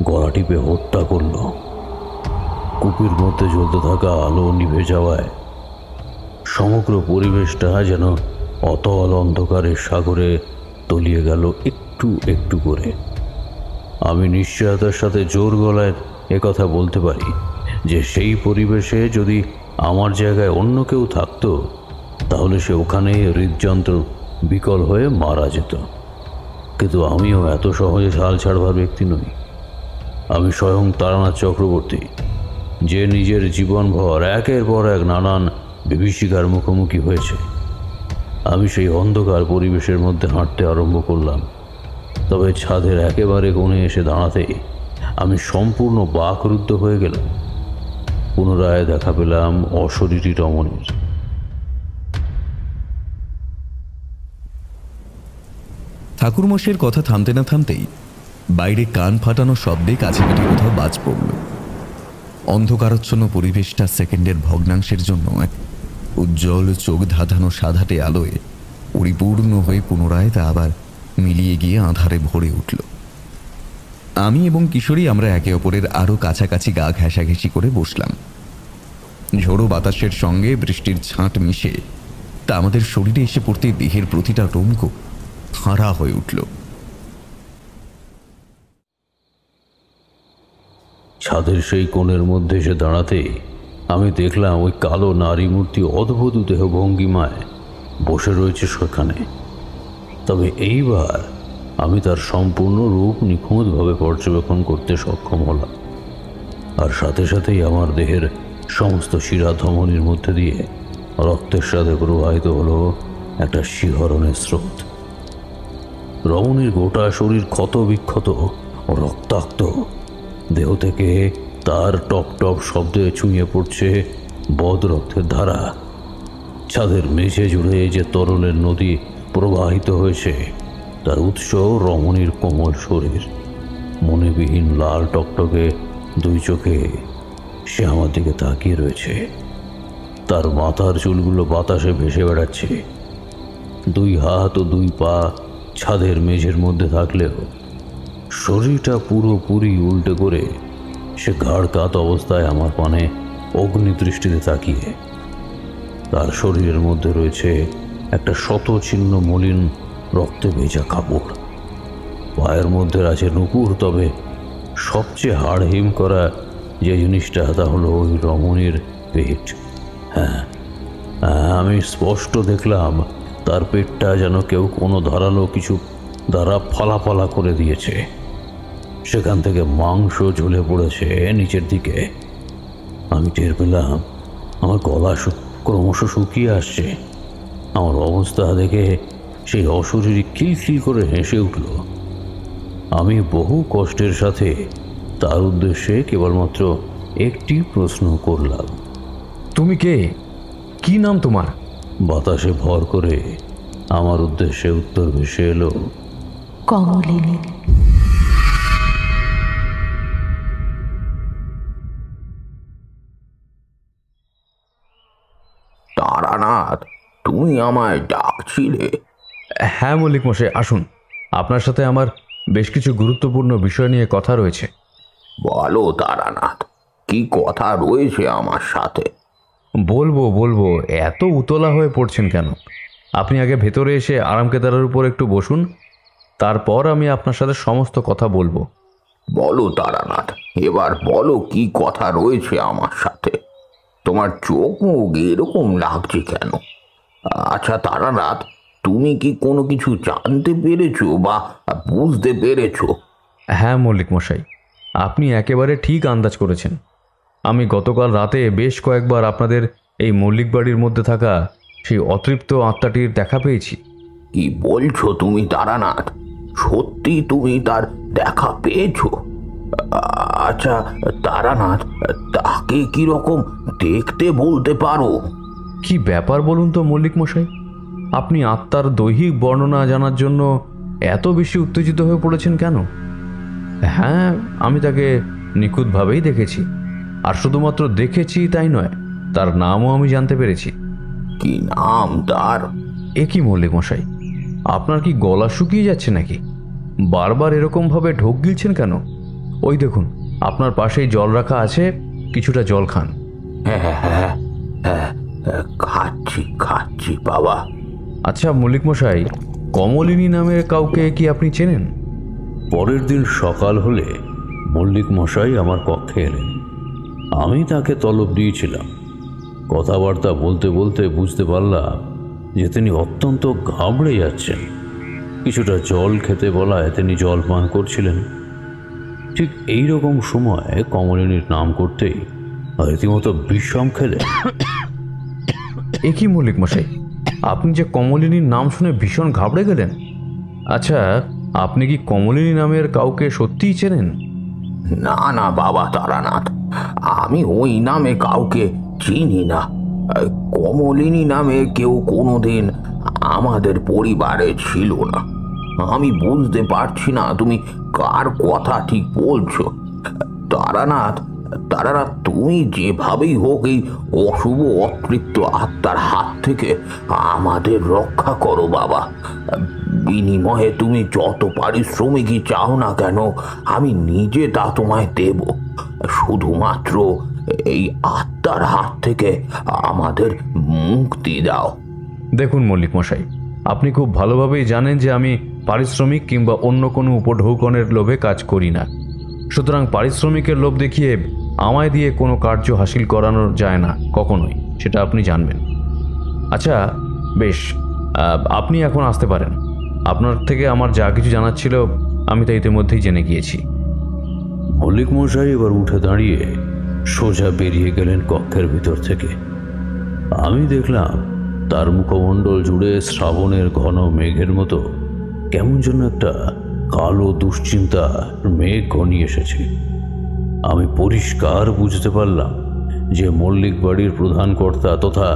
গলা টিপে হত্যা করল। কুপির মধ্যে জ্বলতে থাকা আলো নিভে যাওয়ায় সমগ্র পরিবেশটা যেন অতল অন্ধকারের সাগরে তলিয়ে গেল একটু একটু করে। আমি নিশ্চয়তার সাথে জোর গলায় একথা বলতে পারি যে সেই পরিবেশে যদি আমার জায়গায় অন্য কেউ থাকতো, তাহলে সে ওখানেই হৃদযন্ত্র বিকল হয়ে মারা যেত। কিন্তু আমিও এত সহজে হাল ছাড়বার ব্যক্তি নই। আমি স্বয়ং তারানাথ চক্রবর্তী, যে নিজের জীবনভর একের পর এক নানান বিভীষিকার মুখোমুখি হয়েছে। আমি সেই অন্ধকার পরিবেশের মধ্যে হাঁটতে আরম্ভ করলাম। তবে ছাদের একেবারে কোণে এসে দাঁড়াতেই আমি সম্পূর্ণ বাকরুদ্ধ হয়ে গেলাম। পুনরায় দেখা পেলাম অশরীরী রমণীর। ঠাকুরমশাইয়ের কথা থামতে না থামতেই বাইরে কান ফাটানো শব্দে কাছে পিঠে কোথাও বাজ পড়ল। অন্ধকারচ্ছন্ন পরিবেশটা সেকেন্ডের ভগ্নাংশের জন্য এক উজ্জ্বল চোখ ধাঁধানো সাদাটে আলোয় পরিপূর্ণ হয়ে পুনরায় তা আবার মিলিয়ে গিয়ে আঁধারে ভরে উঠল। আমি এবং কিশোরী আমরা একে অপরের আরও কাছাকাছি গা ঘেঁষাঘেঁষি করে বসলাম। ঝোড়ো বাতাসের সঙ্গে বৃষ্টির ছাঁট মিশে তা আমাদের শরীরে এসে পড়তে দেহের প্রতিটা রোমকূপ খাঁড়া হয়ে উঠল। ছাদের সেই কোণের মধ্যে এসে দাঁড়াতে আমি দেখলাম ওই কালো নারী মূর্তি অদ্ভুত দেহ ভঙ্গিমায় বসে রয়েছে সেখানে। তবে এইবার আমি তার সম্পূর্ণ রূপ নিখুঁতভাবে পর্যবেক্ষণ করতে সক্ষম হলাম, আর সাথে সাথেই আমার দেহের সমস্ত শিরা ধমনির মধ্যে দিয়ে রক্তের সাথে প্রবাহিত হলো একটা শিহরণের স্রোত। রমণীর গোটা শরীর ক্ষত বিক্ষত ও রক্তাক্ত, দেহ থেকে তার টপ টপ শব্দে ছুঁয়ে পড়ছে বদ রক্তের ধারা। ছাদের মেঝে জুড়ে যে তরলের নদী প্রবাহিত হয়েছে তার উৎস রমণীর কোমল শরীর। মনেবিহীন লাল টকটকে দুই চোখে সে আমার দিকে তাকিয়ে রয়েছে। তার মাথার চুলগুলো বাতাসে ভেসে বেড়াচ্ছে। দুই হাত ও দুই পা ছাদের মেঝের মধ্যে থাকলেও শরীরটা পুরোপুরি উল্টে করে সে ঘাড় কাত অবস্থায় আমার পানে অগ্নিদৃষ্টিতে তাকিয়ে। তার শরীরের মধ্যে রয়েছে একটা শতচিহ্ন মলিন রক্তে ভেজা কাপড়। পায়ের মধ্যে আছে নুপুর, তবে সবচেয়ে হাড়হিম করা যে জিনিসটা তা হলো ওই রমণীর পেট। হ্যাঁ, আমি স্পষ্ট দেখলাম তার পেটটা যেন কেউ কোনো ধারালো কিছু দ্বারা ফালা করে দিয়েছে। সেখান থেকে মাংস ঝুলে পড়েছে নিচের দিকে। আমি টের পেলাম আমার গলা ক্রমশ শুকিয়ে আসছে। আমার অবস্থা দেখে সেই অশরীরী খিলখিল করে হেসে উঠল। আমি বহু কষ্টের সাথে তার উদ্দেশ্যে কেবলমাত্র একটি প্রশ্ন করলাম, তুমি কে? কি নাম তোমার? বাতাসে ভর করে আমার উদ্দেশ্যে উত্তর ভেসে এলো, কমলিনী। তারানাথ, তুমি আমায় ডাকছিলে? হ্যাঁ মল্লিক মশাই, আসুন, আপনার সাথে আমার বেশ কিছু গুরুত্বপূর্ণ বিষয় নিয়ে কথা রয়েছে। বলো তারানাথ, কি কথা রয়েছে আমার সাথে? বলবো, এত উতলা হয়ে পড়ছেন কেন? আপনি আগে ভেতরে এসে আরামকেদারের উপর একটু বসুন, তারপর আমি আপনার সাথে সমস্ত কথা বলবো। বলো তারানাথ, এবার বলো কি কথা রয়েছে আমার সাথে। তোমার চোখ মুখ এরকম লাগছে কেন? আচ্ছা তারানাথ, তুমি কি কোনো কিছু জানতে পেরেছো বা বুঝতে পেরেছো? হ্যাঁ মল্লিক মশাই, আপনি একেবারে ঠিক আন্দাজ করেছেন। আমি গতকাল রাতে বেশ কয়েকবার আপনাদের এই মল্লিক বাড়ির মধ্যে থাকা সেই অতৃপ্ত আত্মাটির দেখা পেয়েছি। কি বলছো তুমি তারানাথ? সত্যি তুমি তার দেখা পেয়েছো? আচ্ছা তারানাথ, তাকে কিরকম দেখতে বলতে পারো? কি ব্যাপার বলুন তো মল্লিক মশাই, আপনি আত্মার দৈহিক বর্ণনা জানার জন্য এত বেশি উত্তেজিত হয়ে পড়েছেন কেন? হ্যাঁ, আমি তাকে নিখুঁতভাবেই দেখেছি, আর শুধুমাত্র দেখেছি তাই নয়, তার নামও আমি জানতে পেরেছি। কি নাম তার? এ কি মল্লিক মশাই, আপনার কি গলা শুকিয়ে যাচ্ছে নাকি? বারবার এরকমভাবে ঢোক গিলছেন কেন? ওই দেখুন, আপনার পাশেই জল রাখা আছে, কিছুটা জল খান। হ্যাঁ, খাচ্ছি বাবা। আচ্ছা মল্লিক মশাই, কমলিনী নামের কাউকে কি আপনি চেনেন? পরের দিন সকাল হলে মল্লিক মশাই আমার কক্ষে এলেন। আমি তাকে তলব দিয়েছিলাম। কথাবার্তা বলতে বলতে বুঝতে পারলাম যে তিনি অত্যন্ত ঘাবড়ে যাচ্ছেন। কিছুটা জল খেতে বলায় তিনি জল পান করছিলেন। ঠিক এই রকম সময় কমলিনীর নাম করতেই রীতিমতো বিষম খেলেন। এ কি মল্লিক মশাই, আপনি যে কমলিনীর নাম শুনে ভীষণ ঘাবড়ে গেলেন? আচ্ছা, আপনি কি কমলিনী নামের কাউকে সত্যিই চেনেন? না বাবা তারানাথ, আমি ওই নামে কাউকে চিনি না। কমলিনী নামে কেউ কোনোদিন আমাদের পরিবারে ছিল না। আমি বুঝতে পারছি না তুমি কার কথা ঠিক বলছো। তারানাথ, তারা তুমি যেভাবেই হোক এই অশুভ অতৃপ্ত আত্মার হাত থেকে আমাদের রক্ষা করো বাবা। বিনিময়ে তুমি যত পারিশ্রমিকই চাও না কেন, আমি নিজে তা তোমায় দেব। শুধুমাত্র এই আত্মার হাত থেকে আমাদের মুক্তি দাও। দেখুন মল্লিক মশাই, আপনি খুব ভালোভাবেই জানেন যে আমি পারিশ্রমিক কিংবা অন্য কোনো উপঢৌকনের লোভে কাজ করি না। সুতরাং পারিশ্রমিকের লোভ দেখিয়ে আমায় দিয়ে কোনো কার্য হাসিল করানো যায় না কখনোই, সেটা আপনি জানবেন। আচ্ছা বেশ, আপনি এখন আসতে পারেন। আপনার থেকে আমার যা কিছু জানার ছিল আমি তা ইতিমধ্যেই জেনে গিয়েছি। মল্লিক মশাই এবার উঠে দাঁড়িয়ে সোজা বেরিয়ে গেলেন কক্ষের ভিতর থেকে। আমি দেখলাম তার মুখমণ্ডল জুড়ে শ্রাবণের ঘন মেঘের মতো কেমন যেন একটা কালো দুশ্চিন্তা মেঘ ঘনিয়ে এসেছে। আমি পরিষ্কার বুঝতে পারলাম যে মল্লিক বাড়ির প্রধান কর্তা তথা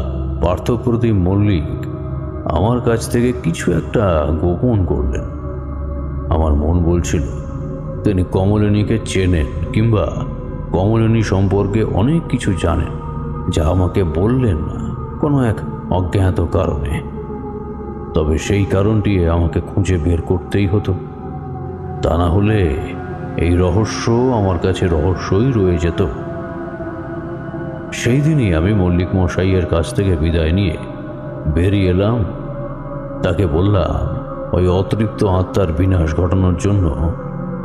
পার্থপ্রতিম মল্লিক আমার কাছ থেকে কিছু একটা গোপন করলেন। আমার মন বলছিল তিনি কমলিনীকে চেনেন কিংবা কমলিনী সম্পর্কে অনেক কিছু জানেন, যা আমাকে বললেন না কোনো এক অজ্ঞাত কারণে। তবে সেই কারণটি আমাকে খুঁজে বের করতেই হতো, তা না হলে এই রহস্য আমার কাছে রহস্যই রয়ে যেত। সেই দিনই আমি মল্লিক মশাইয়ের কাছ থেকে বিদায় নিয়ে বেরিয়ে এলাম। তাকে বললাম ওই অতৃপ্ত আত্মার বিনাশ ঘটানোর জন্য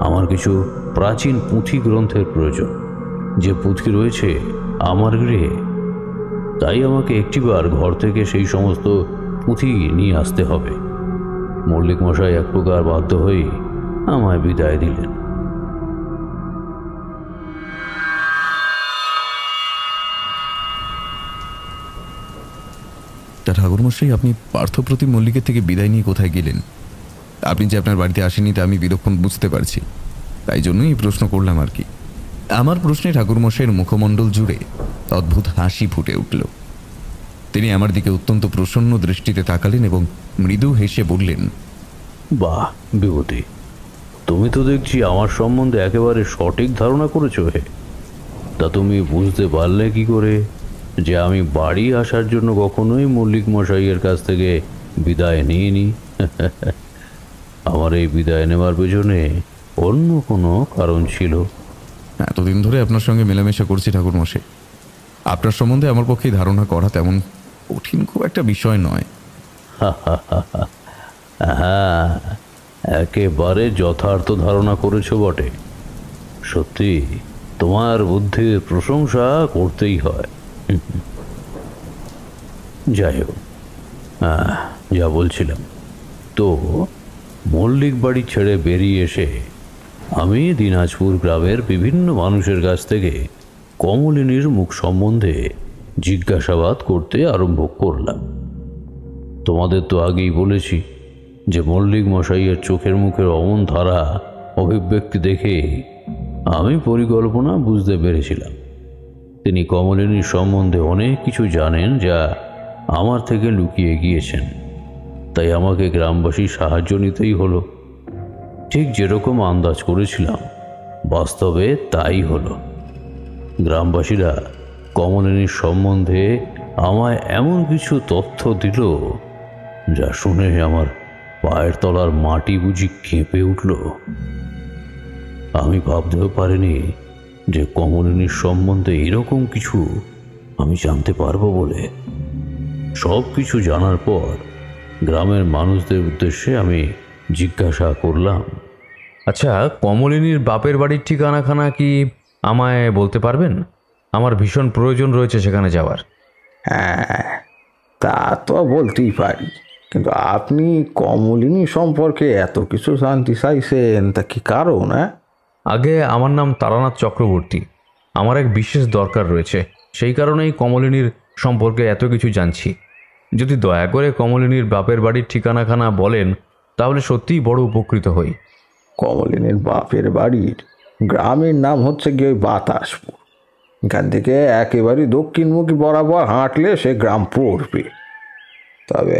আমার কিছু প্রাচীন পুঁথি গ্রন্থের প্রয়োজন, যে পুঁথি রয়েছে আমার গৃহে। তাই আমাকে একটিবার ঘর থেকে সেই সমস্ত পুঁথি নিয়ে আসতে হবে। মল্লিক মশাই এক প্রকার বাধ্য হয়ে আমায় বিদায় দিলেন। তা ঠাকুরমশাই, আপনি পার্থপ্রতিম মল্লিকের থেকে বিদায় নিয়ে কোথায় গেলেন? আপনি যে আপনার বাড়িতে আসেনি তা আমি বিলক্ষণ বুঝতে পারছি, তাই জন্যই এই প্রশ্ন করলাম আর কি। আমার প্রশ্নে ঠাকুরমশাইয়ের মুখমণ্ডল জুড়ে অদ্ভুত হাসি ফুটে উঠল। তিনি আমার দিকে অত্যন্ত প্রসন্ন দৃষ্টিতে তাকালেন এবং মৃদু হেসে বললেন, বাহ বিভূতি, তুমি তো দেখছি আমার সম্বন্ধে একেবারে সঠিক ধারণা করেছো হে। তা তুমি বুঝতে পারলে কি করে যে আমি বাড়ি আসার জন্য কখনোই মল্লিক মশাইয়ের কাছ থেকে বিদায় নিইনি? আমার এই বিদায় নেওয়ার পেছনে অন্য কোনো কারণ ছিল। এতদিন ধরে আপনার সঙ্গে মেলামেশা করছি ঠাকুরমশাই, আপনার সম্বন্ধে আমার পক্ষে ধারণা করা তেমন কঠিন খুব একটা বিষয় নয়। হ্যাঁ, একেবারে যথার্থ ধারণা করেছো বটে। সত্যি তোমার বুদ্ধির প্রশংসা করতেই হয়। যাই হোক, যা বলছিলাম, তো মল্লিক বাড়ি ছেড়ে বেরিয়ে এসে আমি দিনাজপুর গ্রামের বিভিন্ন মানুষের কাছ থেকে কমলিনীর মুখ সম্বন্ধে জিজ্ঞাসাবাদ করতে আরম্ভ করলাম। তোমাদের তো আগেই বলেছি যে মল্লিক মশাইয়ের চোখের মুখের অমন ধারা অভিব্যক্তি দেখে আমি পরিকল্পনা বুঝতে পেরেছিলাম তিনি কমলিনীর সম্বন্ধে অনেক কিছু জানেন যা আমার থেকে লুকিয়ে গিয়েছেন। তাই আমাকে গ্রামবাসীর সাহায্য নিতেই হলো। ঠিক যেরকম আন্দাজ করেছিলাম বাস্তবে তাই হলো। গ্রামবাসীরা কমলিনীর সম্বন্ধে আমায় এমন কিছু তথ্য দিল যা শুনে আমার পায়ের তলার মাটি বুঝি কেঁপে উঠল। আমি ভাবতেও পারিনি যে কমলিনীর সম্বন্ধে এরকম কিছু আমি জানতে পারবো বলে। সব কিছু জানার পর গ্রামের মানুষদের উদ্দেশ্যে আমি জিজ্ঞাসা করলাম, আচ্ছা, কমলিনীর বাপের বাড়ির ঠিকানাখানা কি আমায় বলতে পারবেন? আমার ভীষণ প্রয়োজন রয়েছে সেখানে যাওয়ার। হ্যাঁ, তা তো বলতেই পারি, কিন্তু আপনি কমলিনী সম্পর্কে এত কিছু জানতে চাইছেন, তা কি কারণ? আগে আমার নাম তারানাথ চক্রবর্তী। আমার এক বিশেষ দরকার রয়েছে, সেই কারণেই কমলিনীর সম্পর্কে এত কিছু জানছি। যদি দয়া করে কমলিনীর বাপের বাড়ির ঠিকানাখানা বলেন তাহলে সত্যিই বড় উপকৃত হই। কমলিনীর বাপের বাড়ির গ্রামের নাম হচ্ছে গিয়ে বাতাসপুর। এখান থেকে একেবারে দক্ষিণমুখী বরাবর হাঁটলে সে গ্রাম পড়বে। তবে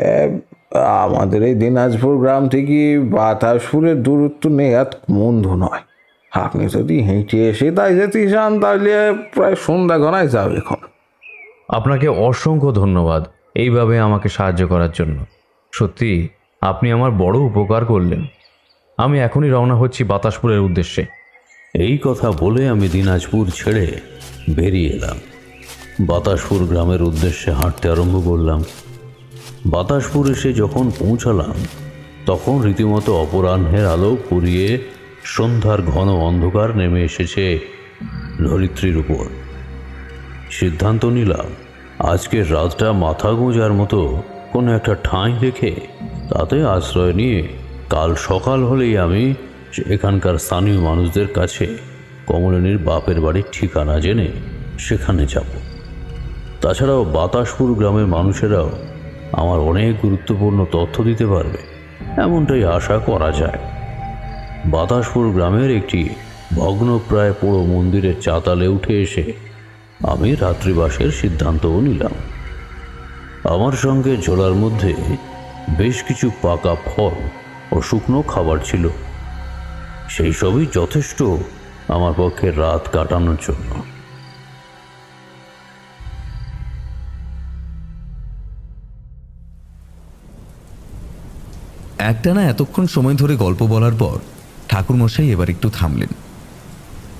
আমাদের এই দিনাজপুর গ্রাম থেকে বাতাসপুরের দূরত্ব নেহাত মন্দ নয়। আপনি যদি হেঁটে এসে তাই যেতে চান তাহলে প্রায় সন্ধ্যা ঘনায় যাবে এখন। আপনাকে অসংখ্য ধন্যবাদ এইভাবে আমাকে সাহায্য করার জন্য। সত্যি আপনি আমার বড় উপকার করলেন। আমি এখনই রওনা হচ্ছি বাতাসপুরের উদ্দেশ্যে। এই কথা বলে আমি দিনাজপুর ছেড়ে বেরিয়ে এলাম। বাতাসপুর গ্রামের উদ্দেশ্যে হাঁটতে আরম্ভ করলাম। বাতাসপুর এসে যখন পৌঁছালাম তখন রীতিমতো অপরাহ্নের আলো পুড়িয়ে সন্ধ্যার ঘন অন্ধকার নেমে এসেছে ধরিত্রীর উপর। সিদ্ধান্ত নিলাম আজকের রাতটা মাথা গোঁজার মতো কোনো একটা ঠাঁই রেখে তাতে আশ্রয় নিয়ে কাল সকাল হলেই আমি এখানকার স্থানীয় মানুষদের কাছে কমলিনীর বাপের বাড়ির ঠিকানা জেনে সেখানে যাব। তাছাড়াও বাতাসপুর গ্রামের মানুষেরাও আমার অনেক গুরুত্বপূর্ণ তথ্য দিতে পারবে এমনটাই আশা করা যায়। বাতাসপুর গ্রামের একটি ভগ্নপ্রায় পোড়ো মন্দিরের চাতালে উঠে এসে আমি রাত্রিবাসের সিদ্ধান্তও নিলাম। আমার সঙ্গে ঝোলার মধ্যে বেশ কিছু পাকা ফল ও শুকনো খাবার ছিল। সেই সবই যথেষ্ট আমার পক্ষে রাত কাটানোর জন্য। একটানা এতক্ষণ সময় ধরে গল্প বলার পর ঠাকুরমশাই এবার একটু থামলেন।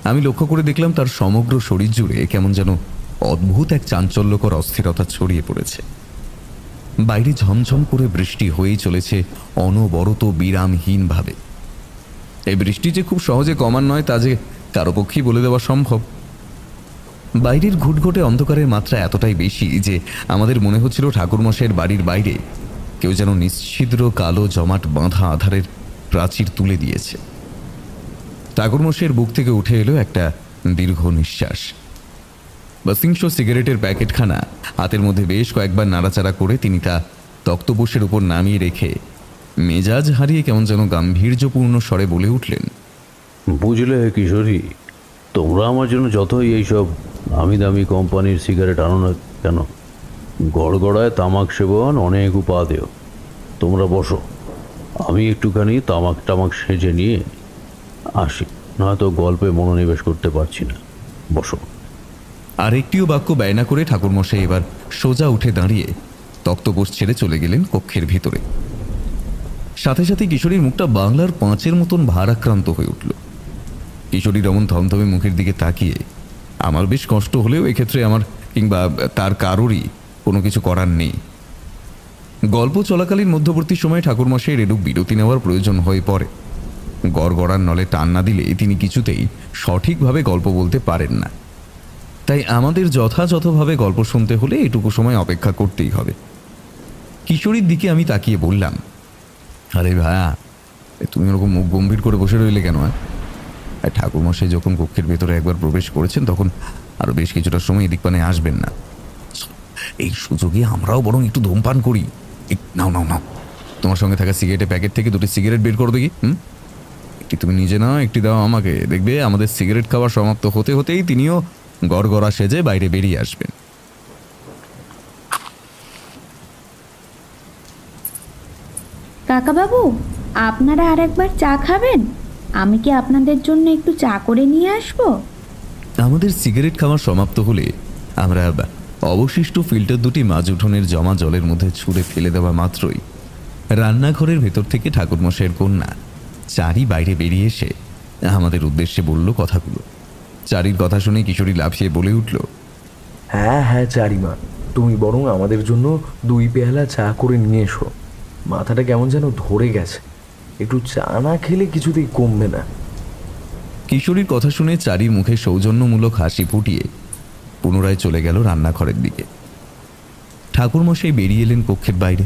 আমি লক্ষ্য করে দেখলাম তার সমগ্র শরীর জুড়ে কেমন যেন অদ্ভুত এক চাঞ্চল্যকর অস্থিরতা ছড়িয়ে পড়েছে। বাইরে ঝমঝম করে বৃষ্টি হয়েই চলেছে অনবরত বিরামহীনভাবে। এই বৃষ্টি যে খুব সহজে কমার নয় তা যে কারো পক্ষেই বলে দেওয়া সম্ভব। বাইরের ঘুটঘুটে অন্ধকারের মাত্রা এতটাই বেশি যে আমাদের মনে হচ্ছিল ঠাকুরমশাইয়ের বাড়ির বাইরে কেউ যেন নিশ্ছিদ্র কালো জমাট বাঁধা আধারের প্রাচীর তুলে দিয়েছে। ঠাকুরমশাইয়ের বুক থেকে উঠে এলো একটা দীর্ঘ নিঃশ্বাস। বাসিংশ সিগারেটের প্যাকেটখানা হাতের মধ্যে বেশ কয়েকবার নাড়াচাড়া করে তিনি তা তক্তপোষের উপর নামিয়ে রেখে মেজাজ হারিয়ে কেমন যেন গাম্ভীর্যপূর্ণ স্বরে বলে উঠলেন, বুঝলে কিশোরী, তোমরা আমার জন্য যতই এইসব দামি দামি কোম্পানির সিগারেট আনো না কেন, গড়গড়ায় তামাক সেবন অনেক উপাদেয়। তোমরা বসো, আমি একটুখানি তামাক টামাক সেজে নিয়ে আসি, নয়তো গল্পে মনোনিবেশ করতে পারছি না। বসো। আর একটিও বাক্য ব্যয় না করে ঠাকুরমশাই এবার সোজা উঠে দাঁড়িয়ে তক্তপোষ ছেড়ে চলে গেলেন কক্ষের ভিতরে। সাথে সাথে কিশোরীর মুখটা বাংলার 5-এর মতন ভারাক্রান্ত হয়ে উঠল। কিশোরীর এমন থমথমে মুখের দিকে তাকিয়ে আমার বেশ কষ্ট হলেও এক্ষেত্রে আমার কিংবা তার কারোরই কোনো কিছু করার নেই। গল্প চলাকালীন মধ্যবর্তী সময়ে ঠাকুরমশাইয়ের এরূপ বিরতি নেওয়ার প্রয়োজন হয়ে পড়ে। গড়গড়ার নলে টান না দিলে তিনি কিছুতেই সঠিকভাবে গল্প বলতে পারেন না। তাই আমাদের যথাযথভাবে গল্প শুনতে হলে এটুকু সময় অপেক্ষা করতেই হবে। কিশোরীর দিকে আমি তাকিয়ে বললাম, আরে ভাইয়া, তুমি ওরকম মুখ গম্ভীর করে বসে রইলে কেন? ঠাকুরমশাই যখন কক্ষের ভেতরে একবার প্রবেশ করেছেন তখন আরও বেশ কিছুটা সময় এদিক পানে আসবেন না। এই সুযোগে আমরাও বরং একটু ধূমপান করি। নাও নাও নাও, তোমার সঙ্গে থাকা সিগারেটের প্যাকেট থেকে 2টি সিগারেট বের করো দেখি। একটি তুমি নিজে নাও, একটি দাও আমাকে। দেখবে আমাদের সিগারেট খাওয়া সমাপ্ত হতে হতেই তিনিও গড়গড়া সেজে বাইরে বেরিয়ে আসবেন। কাকাবাবু, আপনারা আর একবার চা খাবেন? আমি কি আপনাদের জন্য একটু চা করে নিয়ে আসবো? আমাদের সিগারেট খাওয়া সমাপ্ত হলে আমরা অবশিষ্ট ফিল্টার 2টি মাছ উঠোনের জমা জলের মধ্যে ছুঁড়ে ফেলে দেওয়া মাত্রই রান্নাঘরের ভেতর থেকে ঠাকুরমশাইয়ের কন্যা চারি বাইরে বেরিয়ে এসে আমাদের উদ্দেশ্যে বলল কথাগুলো। চারির কথা শুনে কিশোরী লাফিয়ে বলে উঠল, হ্যাঁ হ্যাঁ চারিমা, তুমি বরং আমাদের জন্য 2 পেয়ালা চা করে নিয়ে এসো। মাথাটা কেমন যেন ধরে গেছে, একটু চা না খেলে কিছুতেই কমবে না। কিশোরীর কথা শুনে চারির মুখে সৌজন্যমূলক হাসি ফুটিয়ে পুনরায় চলে গেল রান্নাঘরের দিকে। ঠাকুরমশাই বেরিয়ে এলেন কক্ষের বাইরে।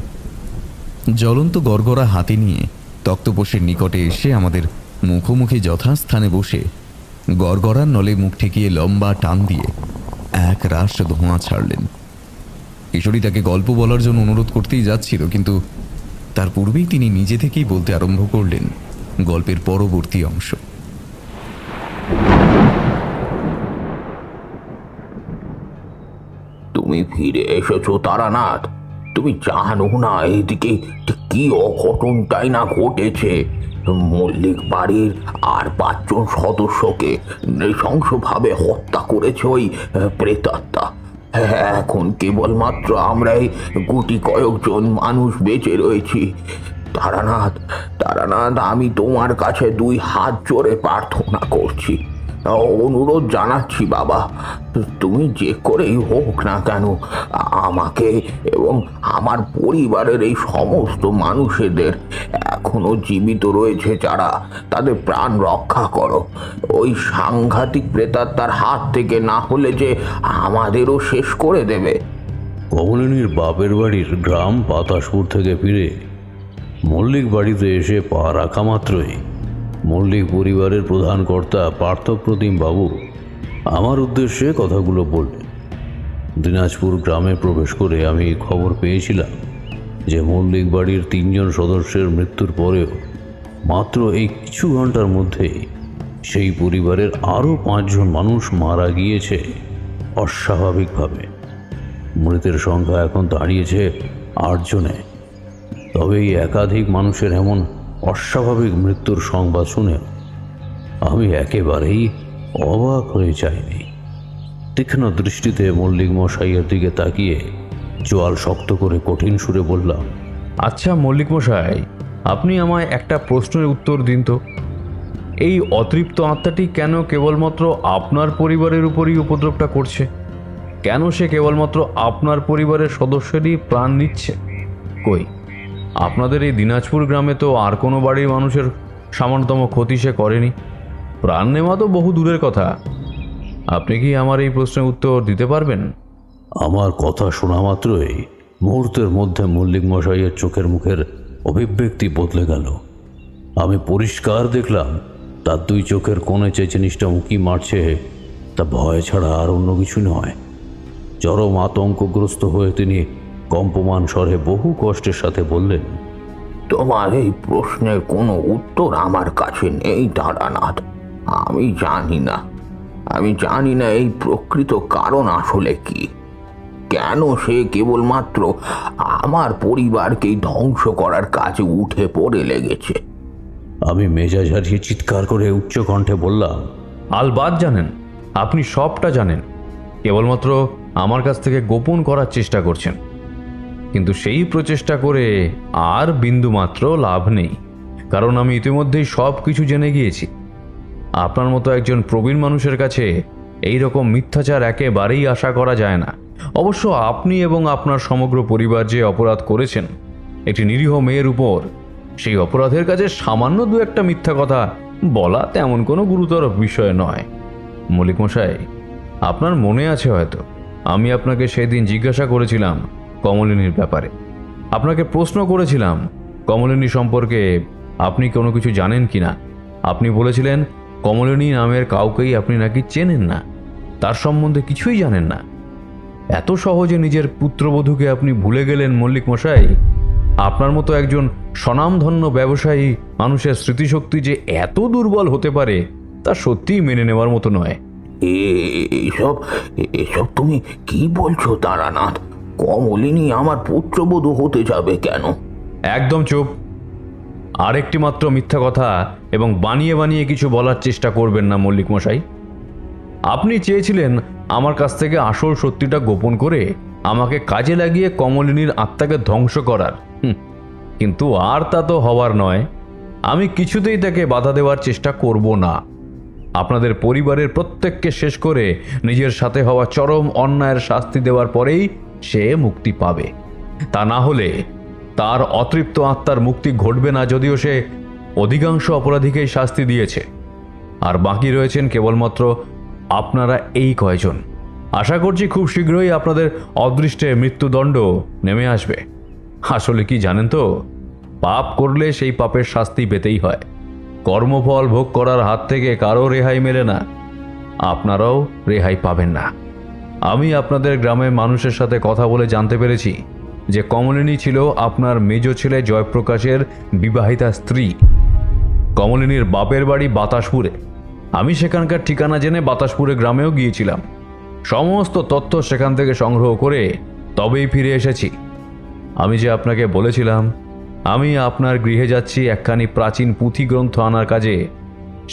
জ্বলন্ত গড়গড়া হাতে নিয়ে তক্তপোষের নিকটে এসে আমাদের মুখোমুখি যথাস্থানে বসে গড়গড়ার নলে মুখ ঠেকিয়ে লম্বা টান দিয়ে এক রাশ ধোঁয়া ছাড়লেন। কিশোরী তাকে গল্প বলার জন্য অনুরোধ করতেই যাচ্ছিল, কিন্তু তার পূর্বেই তিনি নিজে থেকেই বলতে আরম্ভ করলেন গল্পের পরবর্তী অংশ। তুমি ফিরে এসেছো তারানাথ। তুমি জানো না এদিকে কি অঘটনটাই না ঘটেছে। মল্লিক বাড়ির আর 5 জন সদস্যকে নৃশংসভাবে হত্যা করেছে ওই প্রেতাত্মা। এখন কেবলমাত্র আমরাই গুটি কয়েকজন মানুষ বেঁচে রয়েছি। তারানাথ, তারানাথ, আমি তোমার কাছে 2 হাত জোড়ে প্রার্থনা করছি, অনুরোধ জানাচ্ছি বাবা, তুমি যে করেই হোক না কেন আমাকে এবং আমার পরিবারের এই সমস্ত মানুষদের, এখনো জীবিত রয়েছে যারা, তাদের প্রাণ রক্ষা করো। ওই সাংঘাতিক প্রেতাত্মার হাত থেকে না হলে যে আমাদেরও শেষ করে দেবে। কমলিনীর বাপের বাড়ির গ্রাম বাতাসপুর থেকে ফিরে মল্লিক বাড়িতে এসে পা রাখা মাত্রই মল্লিক পরিবারের প্রধান কর্তা পার্থপ্রতিম বাবু আমার উদ্দেশ্যে কথাগুলো বললেন। দিনাজপুর গ্রামে প্রবেশ করে আমি খবর পেয়েছিলাম যে মল্লিক বাড়ির 3 জন সদস্যের মৃত্যুর পরেও মাত্র এই কিছু ঘন্টার মধ্যেই সেই পরিবারের আরও 5 জন মানুষ মারা গিয়েছে অস্বাভাবিকভাবে। মৃতের সংখ্যা এখন দাঁড়িয়েছে 8 জনে। তবে এই একাধিক মানুষের এমন অস্বাভাবিক মৃত্যুর সংবাদ শুনে আমি একেবারেই অবাক হয়ে যাইনি। তীক্ষ্ণ দৃষ্টিতে মল্লিক মশাইয়ের দিকে তাকিয়ে চোয়াল শক্ত করে কঠিন সুরে বললাম, আচ্ছা মল্লিক মশাই, আপনি আমায় একটা প্রশ্নের উত্তর দিন তো। এই অতৃপ্ত আত্মাটি কেন কেবলমাত্র আপনার পরিবারের উপরই উপদ্রবটা করছে? কেন সে কেবলমাত্র আপনার পরিবারের সদস্যেরই প্রাণ নিচ্ছে? কই, আপনাদের এই দিনাজপুর গ্রামে তো আর কোনো বাড়ির মানুষের সামান্যতম ক্ষতি সে করেনি। প্রাণ নেওয়া তো বহু দূরের কথা। আপনি কি আমার এই প্রশ্নের উত্তর দিতে পারবেন? আমার কথা শোনা মাত্রই মুহূর্তের মধ্যে মল্লিক মশাইয়ের চোখের মুখের অভিব্যক্তি বদলে গেল। আমি পরিষ্কার দেখলাম তার 2 চোখের কোণে যে জিনিসটা উঁকি মারছে তা ভয় ছাড়া আর অন্য কিছু নয়। চরম আতঙ্কগ্রস্ত হয়ে তিনি কম্পমান স্বরে বহু কষ্টের সাথে বললেন, তোমার এই প্রশ্নের কোনো উত্তর আমার কাছে নেই তারানাথ। আমি জানি না এই প্রকৃত কারণ আসলে কি। কেন সে কেবলমাত্র আমার পরিবারকেই ধ্বংস করার কাজে উঠে পড়ে লেগেছে। আমি মেজাজ হারিয়ে চিৎকার করে উচ্চ কণ্ঠে বললাম, আলবাদ জানেন, আপনি সবটা জানেন, কেবলমাত্র আমার কাছ থেকে গোপন করার চেষ্টা করছেন। কিন্তু সেই প্রচেষ্টা করে আর বিন্দুমাত্র লাভ নেই, কারণ আমি ইতিমধ্যেই সব কিছু জেনে গিয়েছি। আপনার মতো একজন প্রবীণ মানুষের কাছে এই রকম মিথ্যাচার একেবারেই আশা করা যায় না। অবশ্য আপনি এবং আপনার সমগ্র পরিবার যে অপরাধ করেছেন একটি নিরীহ মেয়ের উপর, সেই অপরাধের কাছে সামান্য 2-1টা মিথ্যা কথা বলা তেমন কোনো গুরুতর বিষয় নয়। মল্লিক মশাই, আপনার মনে আছে হয়তো আমি আপনাকে সেদিন জিজ্ঞাসা করেছিলাম কমলিনীর ব্যাপারে। আপনাকে প্রশ্ন করেছিলাম কমলিনী সম্পর্কে আপনি কোনো কিছু জানেন কিনা। আপনি বলেছিলেন কমলিনী নামের কাউকেই আপনি নাকি চেনেন না, তার সম্বন্ধে কিছুই জানেন না। এত সহজে নিজের পুত্রবধূকে আপনি ভুলে গেলেন মল্লিক মশাই? আপনার মতো একজন স্বনামধন্য ব্যবসায়ী মানুষের স্মৃতিশক্তি যে এত দুর্বল হতে পারে তা সত্যিই মেনে নেওয়ার মতো নয়। এসব তুমি কি বলছো তারানাথ? কমলিনী আমার পুত্রবধূ হতে যাবে কেন? একদম চুপ। আরেকটি মাত্র মিথ্যা কথা এবং বানিয়ে বানিয়ে কিছু বলার চেষ্টা করবেন না মল্লিক মশাই। আপনি চেয়েছিলেন আমার কাছ থেকে আসল সত্যিটা গোপন করে আমাকে কাজে লাগিয়ে কমলিনীর আত্মাকে ধ্বংস করার, কিন্তু আর তা তো হওয়ার নয়। আমি কিছুতেই তাকে বাধা দেওয়ার চেষ্টা করব না। আপনাদের পরিবারের প্রত্যেককে শেষ করে নিজের সাথে হওয়া চরম অন্যায়ের শাস্তি দেওয়ার পরেই সে মুক্তি পাবে। তা না হলে তার অতৃপ্ত আত্মার মুক্তি ঘটবে না, যদিও সে অধিকাংশ অপরাধীকেই শাস্তি দিয়েছে। আর বাকি রয়েছেন কেবলমাত্র আপনারা এই কয়জন। আশা করছি খুব শীঘ্রই আপনাদের অদৃষ্টে মৃত্যুদণ্ড নেমে আসবে। আসলে কি জানেন তো, পাপ করলে সেই পাপের শাস্তি পেতেই হয়। কর্মফল ভোগ করার হাত থেকে কারো রেহাই মেলে না, আপনারাও রেহাই পাবেন না। আমি আপনাদের গ্রামের মানুষের সাথে কথা বলে জানতে পেরেছি যে কমলিনী ছিল আপনার মেজ ছেলে জয়প্রকাশের বিবাহিতা স্ত্রী। কমলিনীর বাপের বাড়ি বাতাসপুরে। আমি সেখানকার ঠিকানা জেনে বাতাসপুরে গ্রামেও গিয়েছিলাম। সমস্ত তথ্য সেখান থেকে সংগ্রহ করে তবেই ফিরে এসেছি। আমি যে আপনাকে বলেছিলাম আমি আপনার গৃহে যাচ্ছি একখানি প্রাচীন পুঁথি গ্রন্থ আনার কাজে,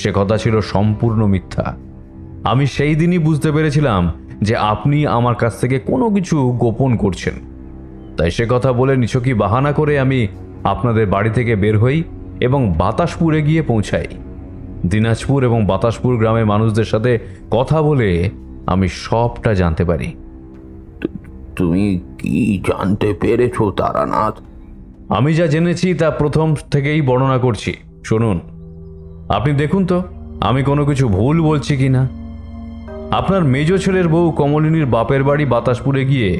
সে কথা ছিল সম্পূর্ণ মিথ্যা। আমি সেই দিনই বুঝতে পেরেছিলাম যে আপনি আমার কাছ থেকে কোনো কিছু গোপন করছেন। তাই সে কথা বলে নিছকি বাহানা করে আমি আপনাদের বাড়ি থেকে বের হই এবং বাতাসপুরে গিয়ে পৌঁছাই। দিনাজপুর এবং বাতাসপুর গ্রামের মানুষদের সাথে কথা বলে আমি সবটা জানতে পারি। তুমি কি জানতে পেরেছো তারানাথ? আমি যা জেনেছি তা প্রথম থেকেই বর্ণনা করছি, শুনুন। আপনি দেখুন তো আমি কোনো কিছু ভুল বলছি কি না। আপনার মেজ ছেলের বউ কমলিনীর বাপের বাড়ি বাতাসপুরে গিয়ে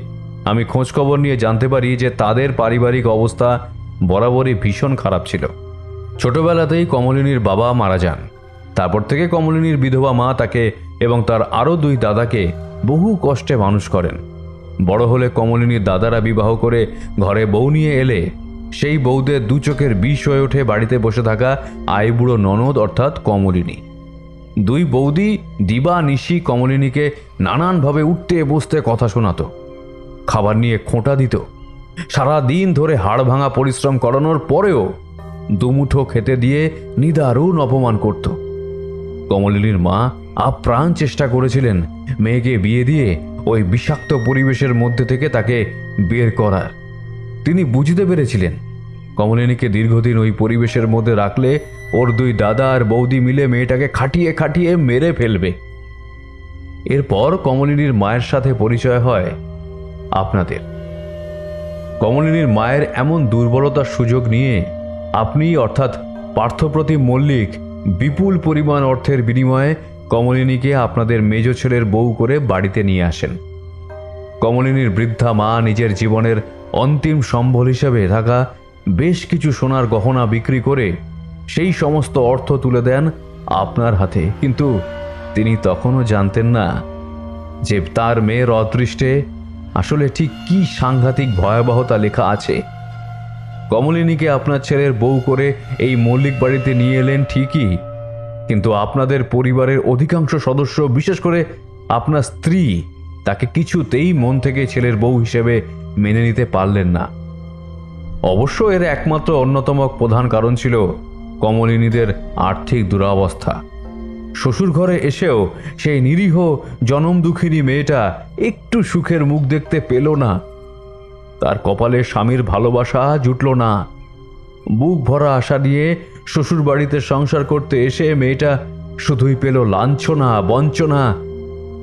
আমি খোঁজখবর নিয়ে জানতে পারি যে তাদের পারিবারিক অবস্থা বরাবরই ভীষণ খারাপ ছিল। ছোটবেলাতেই কমলিনীর বাবা মারা যান। তারপর থেকে কমলিনীর বিধবা মা তাকে এবং তার আরও 2 দাদাকে বহু কষ্টে মানুষ করেন। বড় হলে কমলিনীর দাদারা বিবাহ করে ঘরে বউ নিয়ে এলে সেই বউদের 2 চোখের বিষ হয়ে ওঠে বাড়িতে বসে থাকা আইবুড়ো ননদ অর্থাৎ কমলিনী। 2 বৌদি দিবা নিশি কমলিনীকে নানানভাবে উঠতে বসতে কথা শোনাতো, খাবার নিয়ে খোঁটা দিত। সারা দিন ধরে হাড় ভাঙা পরিশ্রম করানোর পরেও 2 মুঠো খেতে দিয়ে নিদারুণ অপমান করত। কমলিনীর মা আপ্রাণ চেষ্টা করেছিলেন মেয়েকে বিয়ে দিয়ে ওই বিষাক্ত পরিবেশের মধ্যে থেকে তাকে বের করার। তিনি বুঝতে পেরেছিলেন কমলিনীকে দীর্ঘদিন ওই পরিবেশের মধ্যে রাখলে ওর 2 দাদা আর বৌদি মিলে মেয়েটাকে খাটিয়ে খাটিয়ে মেরে ফেলবে। এরপর কমলিনীর মায়ের সাথে পরিচয় হয় আপনাদের। কমলিনীর মায়ের এমন দুর্বলতার সুযোগ নিয়ে আপনি অর্থাৎ পার্থপ্রতিম মল্লিক বিপুল পরিমাণ অর্থের বিনিময়ে কমলিনীকে আপনাদের মেজ ছেলের বউ করে বাড়িতে নিয়ে আসেন। কমলিনীর বৃদ্ধা মা নিজের জীবনের অন্তিম সম্বল হিসেবে থাকা বেশ কিছু সোনার গহনা বিক্রি করে সেই সমস্ত অর্থ তুলে দেন আপনার হাতে। কিন্তু তিনি তখনও জানতেন না যে তার মেয়ের অদৃষ্টে আসলে ঠিক কি সাংঘাতিক ভয়াবহতা লেখা আছে। কমলিনীকে আপনার ছেলের বউ করে এই মল্লিক বাড়িতে নিয়ে এলেন ঠিকই, কিন্তু আপনাদের পরিবারের অধিকাংশ সদস্য, বিশেষ করে আপনার স্ত্রী, তাকে কিছুতেই মন থেকে ছেলের বউ হিসেবে মেনে নিতে পারলেন না। অবশ্য এর একমাত্র অন্যতম প্রধান কারণ ছিল কমলিনীদের আর্থিক দুরবস্থা। শ্বশুর ঘরে এসেও সেই নিরীহ জনম দুঃখিনী মেয়েটা একটু সুখের মুখ দেখতে পেল না। তার কপালে স্বামীর ভালোবাসা জুটল না। বুক ভরা আশা নিয়ে শ্বশুর বাড়িতে সংসার করতে এসে মেয়েটা শুধুই পেল লাঞ্ছনা, বঞ্চনা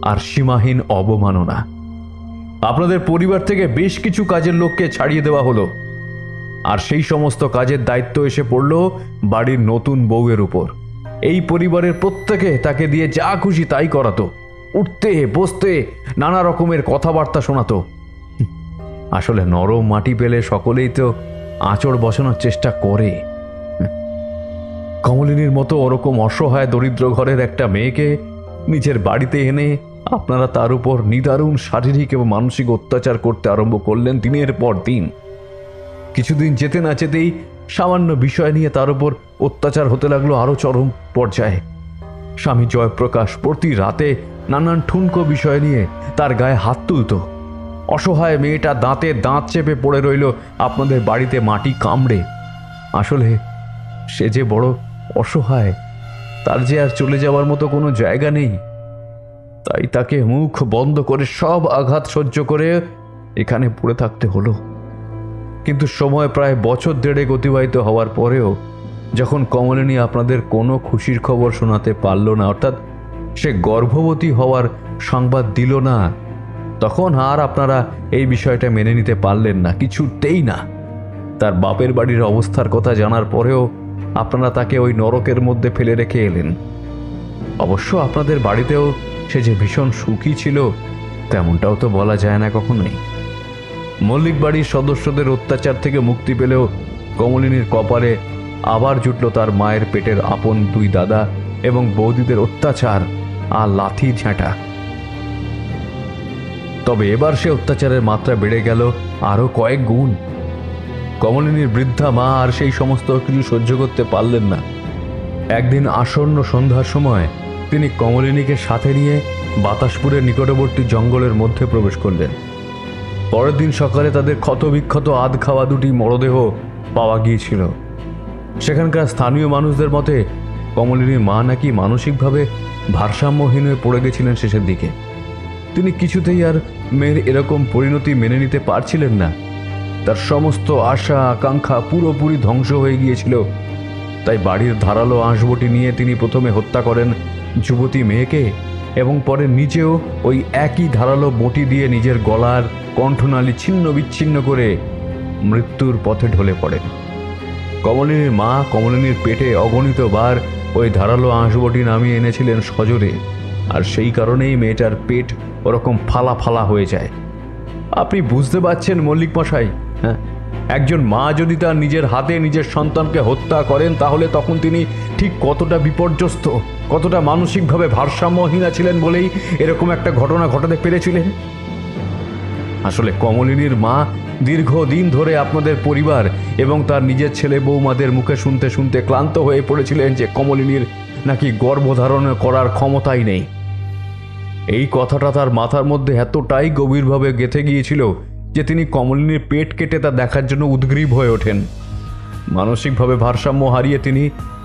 আর সীমাহীন অবমাননা। আপনাদের পরিবার থেকে বেশ কিছু কাজের লোককে ছাড়িয়ে দেওয়া হলো, আর সেই সমস্ত কাজের দায়িত্ব এসে পড়ল বাড়ির নতুন বউয়ের উপর। এই পরিবারের প্রত্যেকে তাকে দিয়ে যা খুশি তাই করাতো, উঠতে বসতে নানা রকমের কথাবার্তা শোনাতো। আসলে নরম মাটি পেলে সকলেই তো আঁচড় বসানোর চেষ্টা করে। কমলিনীর মতো ওরকম অসহায় দরিদ্র ঘরের একটা মেয়েকে নিজের বাড়িতে এনে আপনারা তার উপর নিদারুণ শারীরিক এবং মানসিক অত্যাচার করতে আরম্ভ করলেন দিনের পর দিন। কিছুদিন যেতে না যেতেই সামান্য বিষয় নিয়ে তার উপর অত্যাচার হতে লাগলো আরো চরম পর্যায়ে। স্বামী জয়প্রকাশ প্রতি রাতে নানান ঠুনকো বিষয় নিয়ে তার গায়ে হাত তুলত। অসহায় মেয়েটা দাঁতে দাঁত চেপে পড়ে রইল আপনাদের বাড়িতে মাটি কামড়ে। আসলে সে যে বড় অসহায়, তার যে আর চলে যাওয়ার মতো কোনো জায়গা নেই। তাই তাকে মুখ বন্ধ করে সব আঘাত সহ্য করে এখানে পড়ে থাকতে হলো। কিন্তু সময় প্রায় বছর 1.5 অতিবাহিত হওয়ার পরেও যখন কমলিনী আপনাদের কোনো খুশির খবর শোনাতে পারল না, অর্থাৎ সে গর্ভবতী হওয়ার সংবাদ দিল না, তখন আর আপনারা এই বিষয়টা মেনে নিতে পারলেন না, কিছুতেই না। তার বাপের বাড়ির অবস্থার কথা জানার পরেও আপনারা তাকে ওই নরকের মধ্যে ফেলে রেখে এলেন। অবশ্য আপনাদের বাড়িতেও সে যে ভীষণ সুখী ছিল তেমনটাও তো বলা যায় না কখনোই। মল্লিক বাড়ির সদস্যদের অত্যাচার থেকে মুক্তি পেলেও কমলিনীর কপালে আবার জুটল তার মায়ের পেটের আপন 2 দাদা এবং বৌদিদের অত্যাচার আর লাথি ঝাঁটা। তবে এবার সে অত্যাচারের মাত্রা বেড়ে গেল আরো কয়েক গুণ। কমলিনীর বৃদ্ধা মা আর সেই সমস্ত কিছু সহ্য করতে পারলেন না। একদিন আসন্ন সন্ধ্যার সময় তিনি কমলিনীকে সাথে নিয়ে বাতাসপুরের নিকটবর্তী জঙ্গলের মধ্যে প্রবেশ করলেন। পরের দিন সকালে তাদের ক্ষতবিক্ষত আধ খাওয়া 2টি মরদেহ পাওয়া গিয়েছিল। সেখানকার স্থানীয় মানুষদের মতে কমলিনীর মা নাকি মানসিকভাবে ভারসাম্যহীন হয়ে পড়ে গেছিলেন শেষের দিকে। তিনি কিছুতেই আর মেয়ের এরকম পরিণতি মেনে নিতে পারছিলেন না। তার সমস্ত আশা আকাঙ্ক্ষা পুরোপুরি ধ্বংস হয়ে গিয়েছিল। তাই বাড়ির ধারালো আঁশবটি নিয়ে তিনি প্রথমে হত্যা করেন যুবতী মেয়েকে এবং পরে নিজেও ওই একই ধারালো বটি দিয়ে নিজের গলার কণ্ঠনালী ছিন্ন বিচ্ছিন্ন করে মৃত্যুর পথে ঢলে পড়েন। কমলিনীর মা কমলিনীর পেটে অগণিত বার ওই ধারালো আঁশবটি নামিয়ে এনেছিলেন সজোরে, আর সেই কারণেই মেয়েটার পেট ওরকম ফালা ফালা হয়ে যায়। আপনি বুঝতে পারছেন মল্লিক মশাই? হ্যাঁ, একজন মা যদি তার নিজের হাতে নিজের সন্তানকে হত্যা করেন তাহলে তখন তিনি ঠিক কতটা বিপর্যস্ত, কতটা মানসিকভাবে ভারসাম্যহীনা ছিলেন বলেই এরকম একটা ঘটনা ঘটাতে পেরেছিলেন। আসলে কমলিনীর মা দীর্ঘদিন ধরে আপনাদের পরিবার এবং তার নিজের ছেলে বৌমাদের মুখে শুনতে শুনতে ক্লান্ত হয়ে পড়েছিলেন যে কমলিনীর নাকি গর্ভধারণ করার ক্ষমতাই নেই। এই কথাটা তার মাথার মধ্যে এতটাই গভীরভাবে গেঁথে গিয়েছিল যে তিনি কমলিনীর পেট কেটে তা দেখার জন্য উদ্গ্রীব হয়ে ওঠেন। মানসিকভাবে ভারসাম্য হারিয়ে তিনি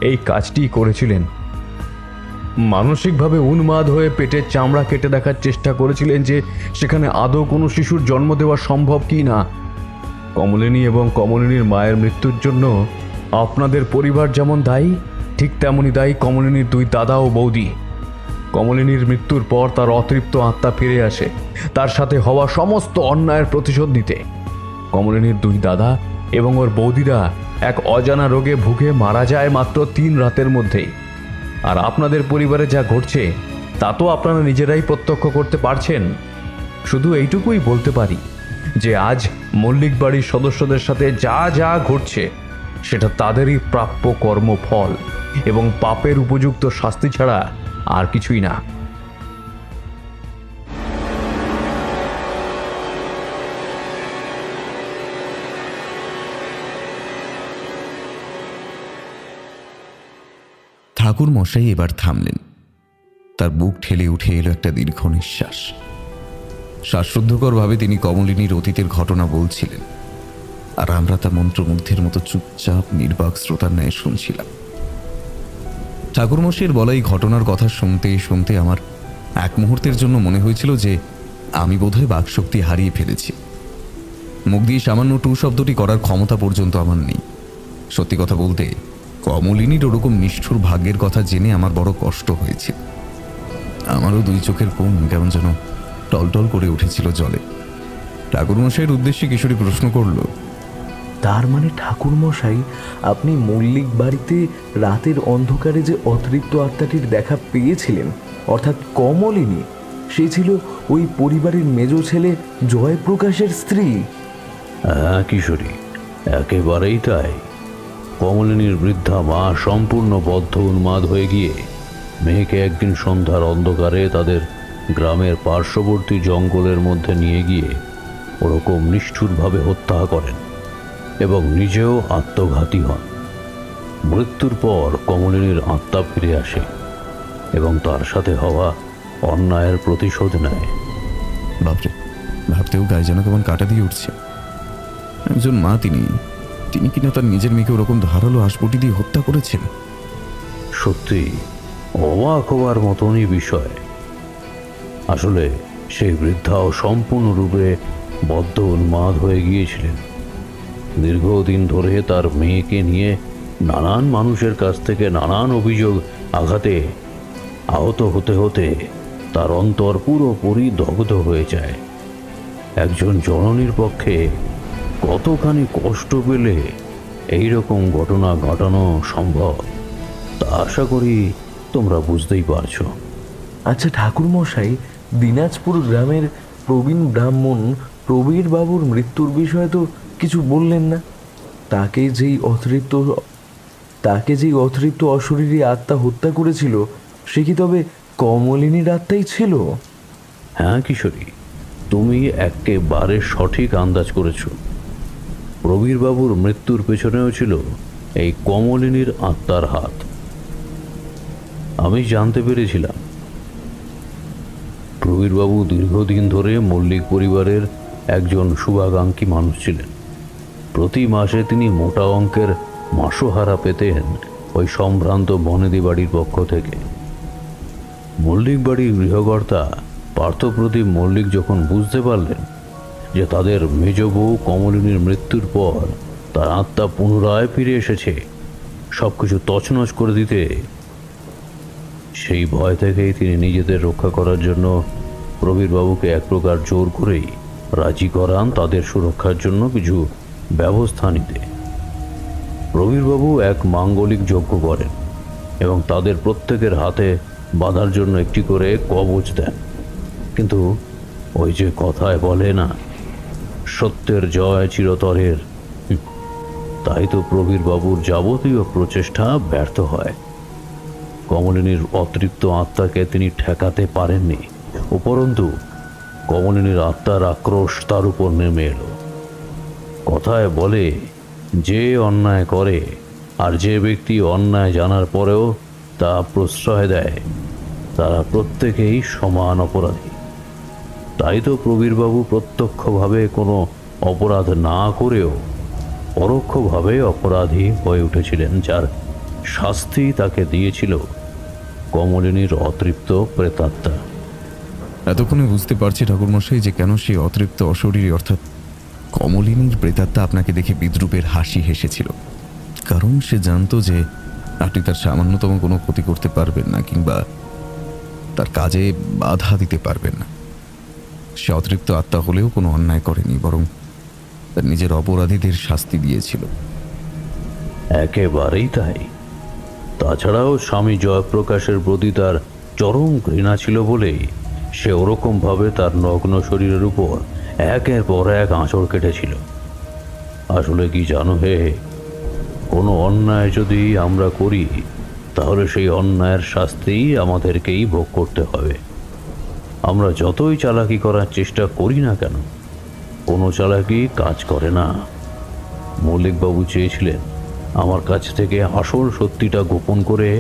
এই কাজটি করেছিলেন। মানসিকভাবে উন্মাদ হয়ে পেটের চামড়া কেটে দেখার চেষ্টা করেছিলেন যে সেখানে আদৌ কোনো শিশুর জন্ম দেওয়া সম্ভব কি না। কমলিনী এবং কমলিনীর মায়ের মৃত্যুর জন্য আপনাদের পরিবার যেমন দায়ী, ঠিক তেমনই দায়ী কমলিনীর দুই দাদা ও বৌদি। কমলিনীর মৃত্যুর পর তার অতৃপ্ত আত্মা ফিরে আসে তার সাথে হওয়া সমস্ত অন্যায়ের প্রতিশোধ নিতে। কমলিনীর দুই দাদা এবং ওর বৌদিরা এক অজানা রোগে ভুগে মারা যায় মাত্র 3 রাতের মধ্যেই। আর আপনাদের পরিবারে যা ঘটছে তা তো আপনারা নিজেরাই প্রত্যক্ষ করতে পারছেন। শুধু এইটুকুই বলতে পারি যে আজ মল্লিক বাড়ির সদস্যদের সাথে যা যা ঘটছে সেটা তাদেরই প্রাপ্য কর্মফল এবং পাপের উপযুক্ত শাস্তি ছাড়া আর কিছুই না। ঠাকুর মশাই এবার থামলেন। তার বুক ঠেলে উঠে এলো একটা দীর্ঘ নিঃশ্বাস। শ্বাসরুদ্ধকরভাবে তিনি কমলিনীর অতীতের ঘটনা বলছিলেন, আর আমরা তা মন্ত্রমুগ্ধের মতো চুপচাপ নির্বাক শ্রোতার ন্যায় শুনছিলাম। ঠাকুরমশাইয়ের বলা এই ঘটনার কথা শুনতে শুনতে আমার এক মুহূর্তের জন্য মনে হয়েছিল যে আমি বোধহয় বাকশক্তি হারিয়ে ফেলেছি। মুখ দিয়ে সামান্য টু শব্দটি করার ক্ষমতা পর্যন্ত আমার নেই। সত্যি কথা বলতে কমলিনীর ওরকম নিষ্ঠুর ভাগ্যের কথা জেনে আমার বড় কষ্ট হয়েছে। আমারও 2 চোখের কোণ কেমন যেন টলটল করে উঠেছিল জলে। ঠাকুরমশাইয়ের উদ্দেশ্যে কিশোরী প্রশ্ন করল, তার মানে ঠাকুরমশাই, আপনি মল্লিক বাড়িতে রাতের অন্ধকারে যে অতৃপ্ত আত্মাটির দেখা পেয়েছিলেন, অর্থাৎ কমলিনী, সে ছিল ওই পরিবারের মেজ ছেলে জয়প্রকাশের স্ত্রী? হ্যাঁ কিশোরী, একেবারেই তাই। কমলিনীর বৃদ্ধা মা সম্পূর্ণ বদ্ধ উন্মাদ হয়ে গিয়ে মেয়েকে একদিন সন্ধ্যার অন্ধকারে তাদের গ্রামের পার্শ্ববর্তী জঙ্গলের মধ্যে নিয়ে গিয়ে ওরকম নিষ্ঠুরভাবে হত্যা করেন এবং নিজেও আত্মঘাতী হন। মৃত্যুর পর কমলিনীর আত্মা ফিরে আসে এবং তার সাথে হওয়া অন্যায়ের প্রতিশোধ নেয়। বাপরে, ভাবতেও গায়ে যেন কেমন কাটা দিয়ে উঠছে। একজন মা তিনি কিনা তার নিজের মেয়েকে ওরকম ধারালো আঁশবটি দিয়ে হত্যা করেছেন। সত্যি অবাক হওয়ার মতনই বিষয়। আসলে সেই বৃদ্ধাও সম্পূর্ণরূপে বদ্ধ উন্মাদ হয়ে গিয়েছিলেন। দীর্ঘদিন ধরে তার মেয়েকে নিয়ে নানান মানুষের কাছ থেকে নানান অভিযোগ আঘাতে আহত হতে হতে তার অন্তর পুরোপুরি দগ্ধ হয়ে যায়। একজন জননীর পক্ষে কতখানি কষ্ট পেলে এইরকম ঘটনা ঘটানো সম্ভব তা আশা করি তোমরা বুঝতেই পারছো। আচ্ছা ঠাকুরমশাই, দিনাজপুর গ্রামের প্রবীণ ব্রাহ্মণ প্রবীর বাবুর মৃত্যুর বিষয়ে তো কিছু বললেন না। তাকে যেই অতৃপ্ত অশরীরী আত্মা হত্যা করেছিল সে কি তবে কমলিনীর আত্মাই ছিল? হ্যাঁ কিশোরী, তুমি একেবারে সঠিক আন্দাজ করেছো। প্রবীরবাবুর মৃত্যুর পেছনেও ছিল এই কমলিনীর আত্মার হাত। আমি জানতে পেরেছিলাম প্রবীরবাবু দীর্ঘদিন ধরে মল্লিক পরিবারের একজন শুভাকাঙ্ক্ষী মানুষ ছিলেন। প্রতি মাসে তিনি মোটা অঙ্কের মাসোহারা পেতেন ওই সম্ভ্রান্ত বনেদি বাড়ির পক্ষ থেকে। মল্লিক বাড়ির গৃহকর্তা পার্থপ্রতিম মল্লিক যখন বুঝতে পারলেন যে তাদের মেজ বউ কমলিনীর মৃত্যুর পর তার আত্মা পুনরায় ফিরে এসেছে সবকিছু তছনছ করে দিতে, সেই ভয় থেকেই তিনি নিজেদের রক্ষা করার জন্য প্রবীরবাবুকে এক প্রকার জোর করেই রাজি করান তাদের সুরক্ষার জন্য কিছু ব্যবস্থা নিতে। প্রবীরবাবু এক মাঙ্গলিক যজ্ঞ করেন এবং তাদের প্রত্যেকের হাতে বাঁধার জন্য একটি করে কবচ দেন। কিন্তু ওই যে কথায় বলে না, সত্যের জয় চিরতরের, তাই তো প্রবীরবাবুর যাবতীয় প্রচেষ্টা ব্যর্থ হয়। কমলিনীর অতৃপ্ত আত্মাকে তিনি ঠেকাতে পারেননি, উপরন্তু কমলিনীর আত্মার আক্রোশ তার উপর নেমে এলো। কথায় বলে, যে অন্যায় করে আর যে ব্যক্তি অন্যায় জানার পরেও তা প্রশ্রয় দেয়, তারা প্রত্যেকেই সমান অপরাধী। তাই তো প্রবীরবাবু প্রত্যক্ষভাবে কোনো অপরাধ না করেও পরোক্ষভাবে অপরাধী হয়ে উঠেছিলেন, যার শাস্তি তাকে দিয়েছিল কমলিনীর অতৃপ্ত প্রেতাত্মা। এতক্ষণে বুঝতে পারছি ঠাকুরমশাই যে কেন সেই অতৃপ্ত অশরীরী অর্থাৎ কমলিনীর প্রেতাত্মা আপনাকে দেখে বিদ্রুপের হাসি হেসেছিল। কারণ সে জানতো যে আপনি তার সামান্যতম কোনো ক্ষতি করতে পারবেন না কিংবা তার কাজে বাধা দিতে পারবেন না। সে অতৃপ্ত আত্মা হলেও কোনো অন্যায় করেনি, বরং তার নিজের অপরাধীদের শাস্তি দিয়েছিল। একেবারেই তাই। তাছাড়াও স্বামী জয়প্রকাশের প্রতি তার চরম ঘৃণা ছিল বলেই সে ওরকমভাবে তার নগ্ন শরীরের উপর একের পর এক আঁচড় কেটেছিল। আসলে কি জানো হে, কোনো অন্যায় যদি আমরা করি তাহলে সেই অন্যায়ের শাস্তি আমাদেরকেই ভোগ করতে হবে। আমরা যতই চালাকি করার চেষ্টা করি না কেন, কোনো চালাকি কাজ করে না। মল্লিকবাবু চেয়েছিলেন আমার কাছ থেকে আসল সত্যিটা গোপন করে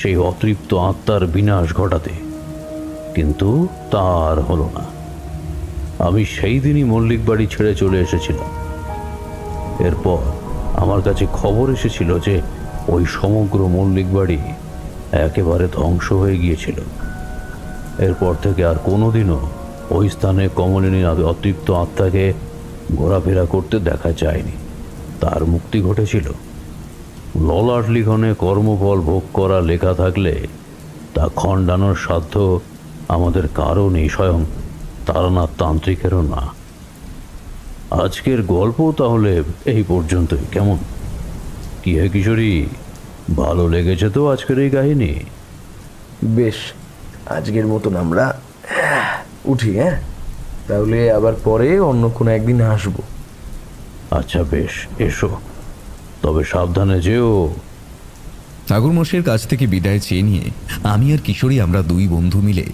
সেই অতৃপ্ত আত্মার বিনাশ ঘটাতে, কিন্তু তার হলো না। আমি সেই দিনই মল্লিক বাড়ি ছেড়ে চলে এসেছিলাম। এরপর আমার কাছে খবর এসেছিল যে ওই সমগ্র মল্লিক বাড়ি একেবারে ধ্বংস হয়ে গিয়েছিল। এরপর থেকে আর কোনোদিনও ওই স্থানে কমলিনীর অতৃপ্ত আত্মাকে ঘোরাফেরা করতে দেখা যায়নি। তার মুক্তি ঘটেছিল। ললাট লিখনে কর্মফল ভোগ করা লেখা থাকলে তা খণ্ডানোর সাধ্য আমাদের কারও নেই, স্বয়ং তারানাথ তান্ত্রিকেরও না। আজকের গল্প তাহলে এই পর্যন্তই। কেমন কি হে কিশোরী, ভালো লেগেছে তো আজকের এই কাহিনী? বেশ, আজকের মতন আমরা উঠি। হ্যাঁ, তাহলে আবার পরে অন্য কোনো একদিন আসবো। আচ্ছা বেশ, এসো, তবে সাবধানে যেও। ঠাকুরমশাইয়ের কাছ থেকে বিদায় চেয়ে নিয়ে আমি আর কিশোরী আমরা দুই বন্ধু মিলে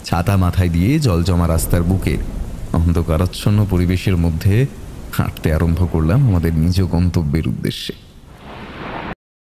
ছাতা মাথায় দিয়ে জল জমা রাস্তার বুকে অন্ধকারাচ্ছন্ন পরিবেশের মধ্যে হাঁটতে আরম্ভ করলাম আমাদের নিজ গন্তব্যের উদ্দেশ্যে।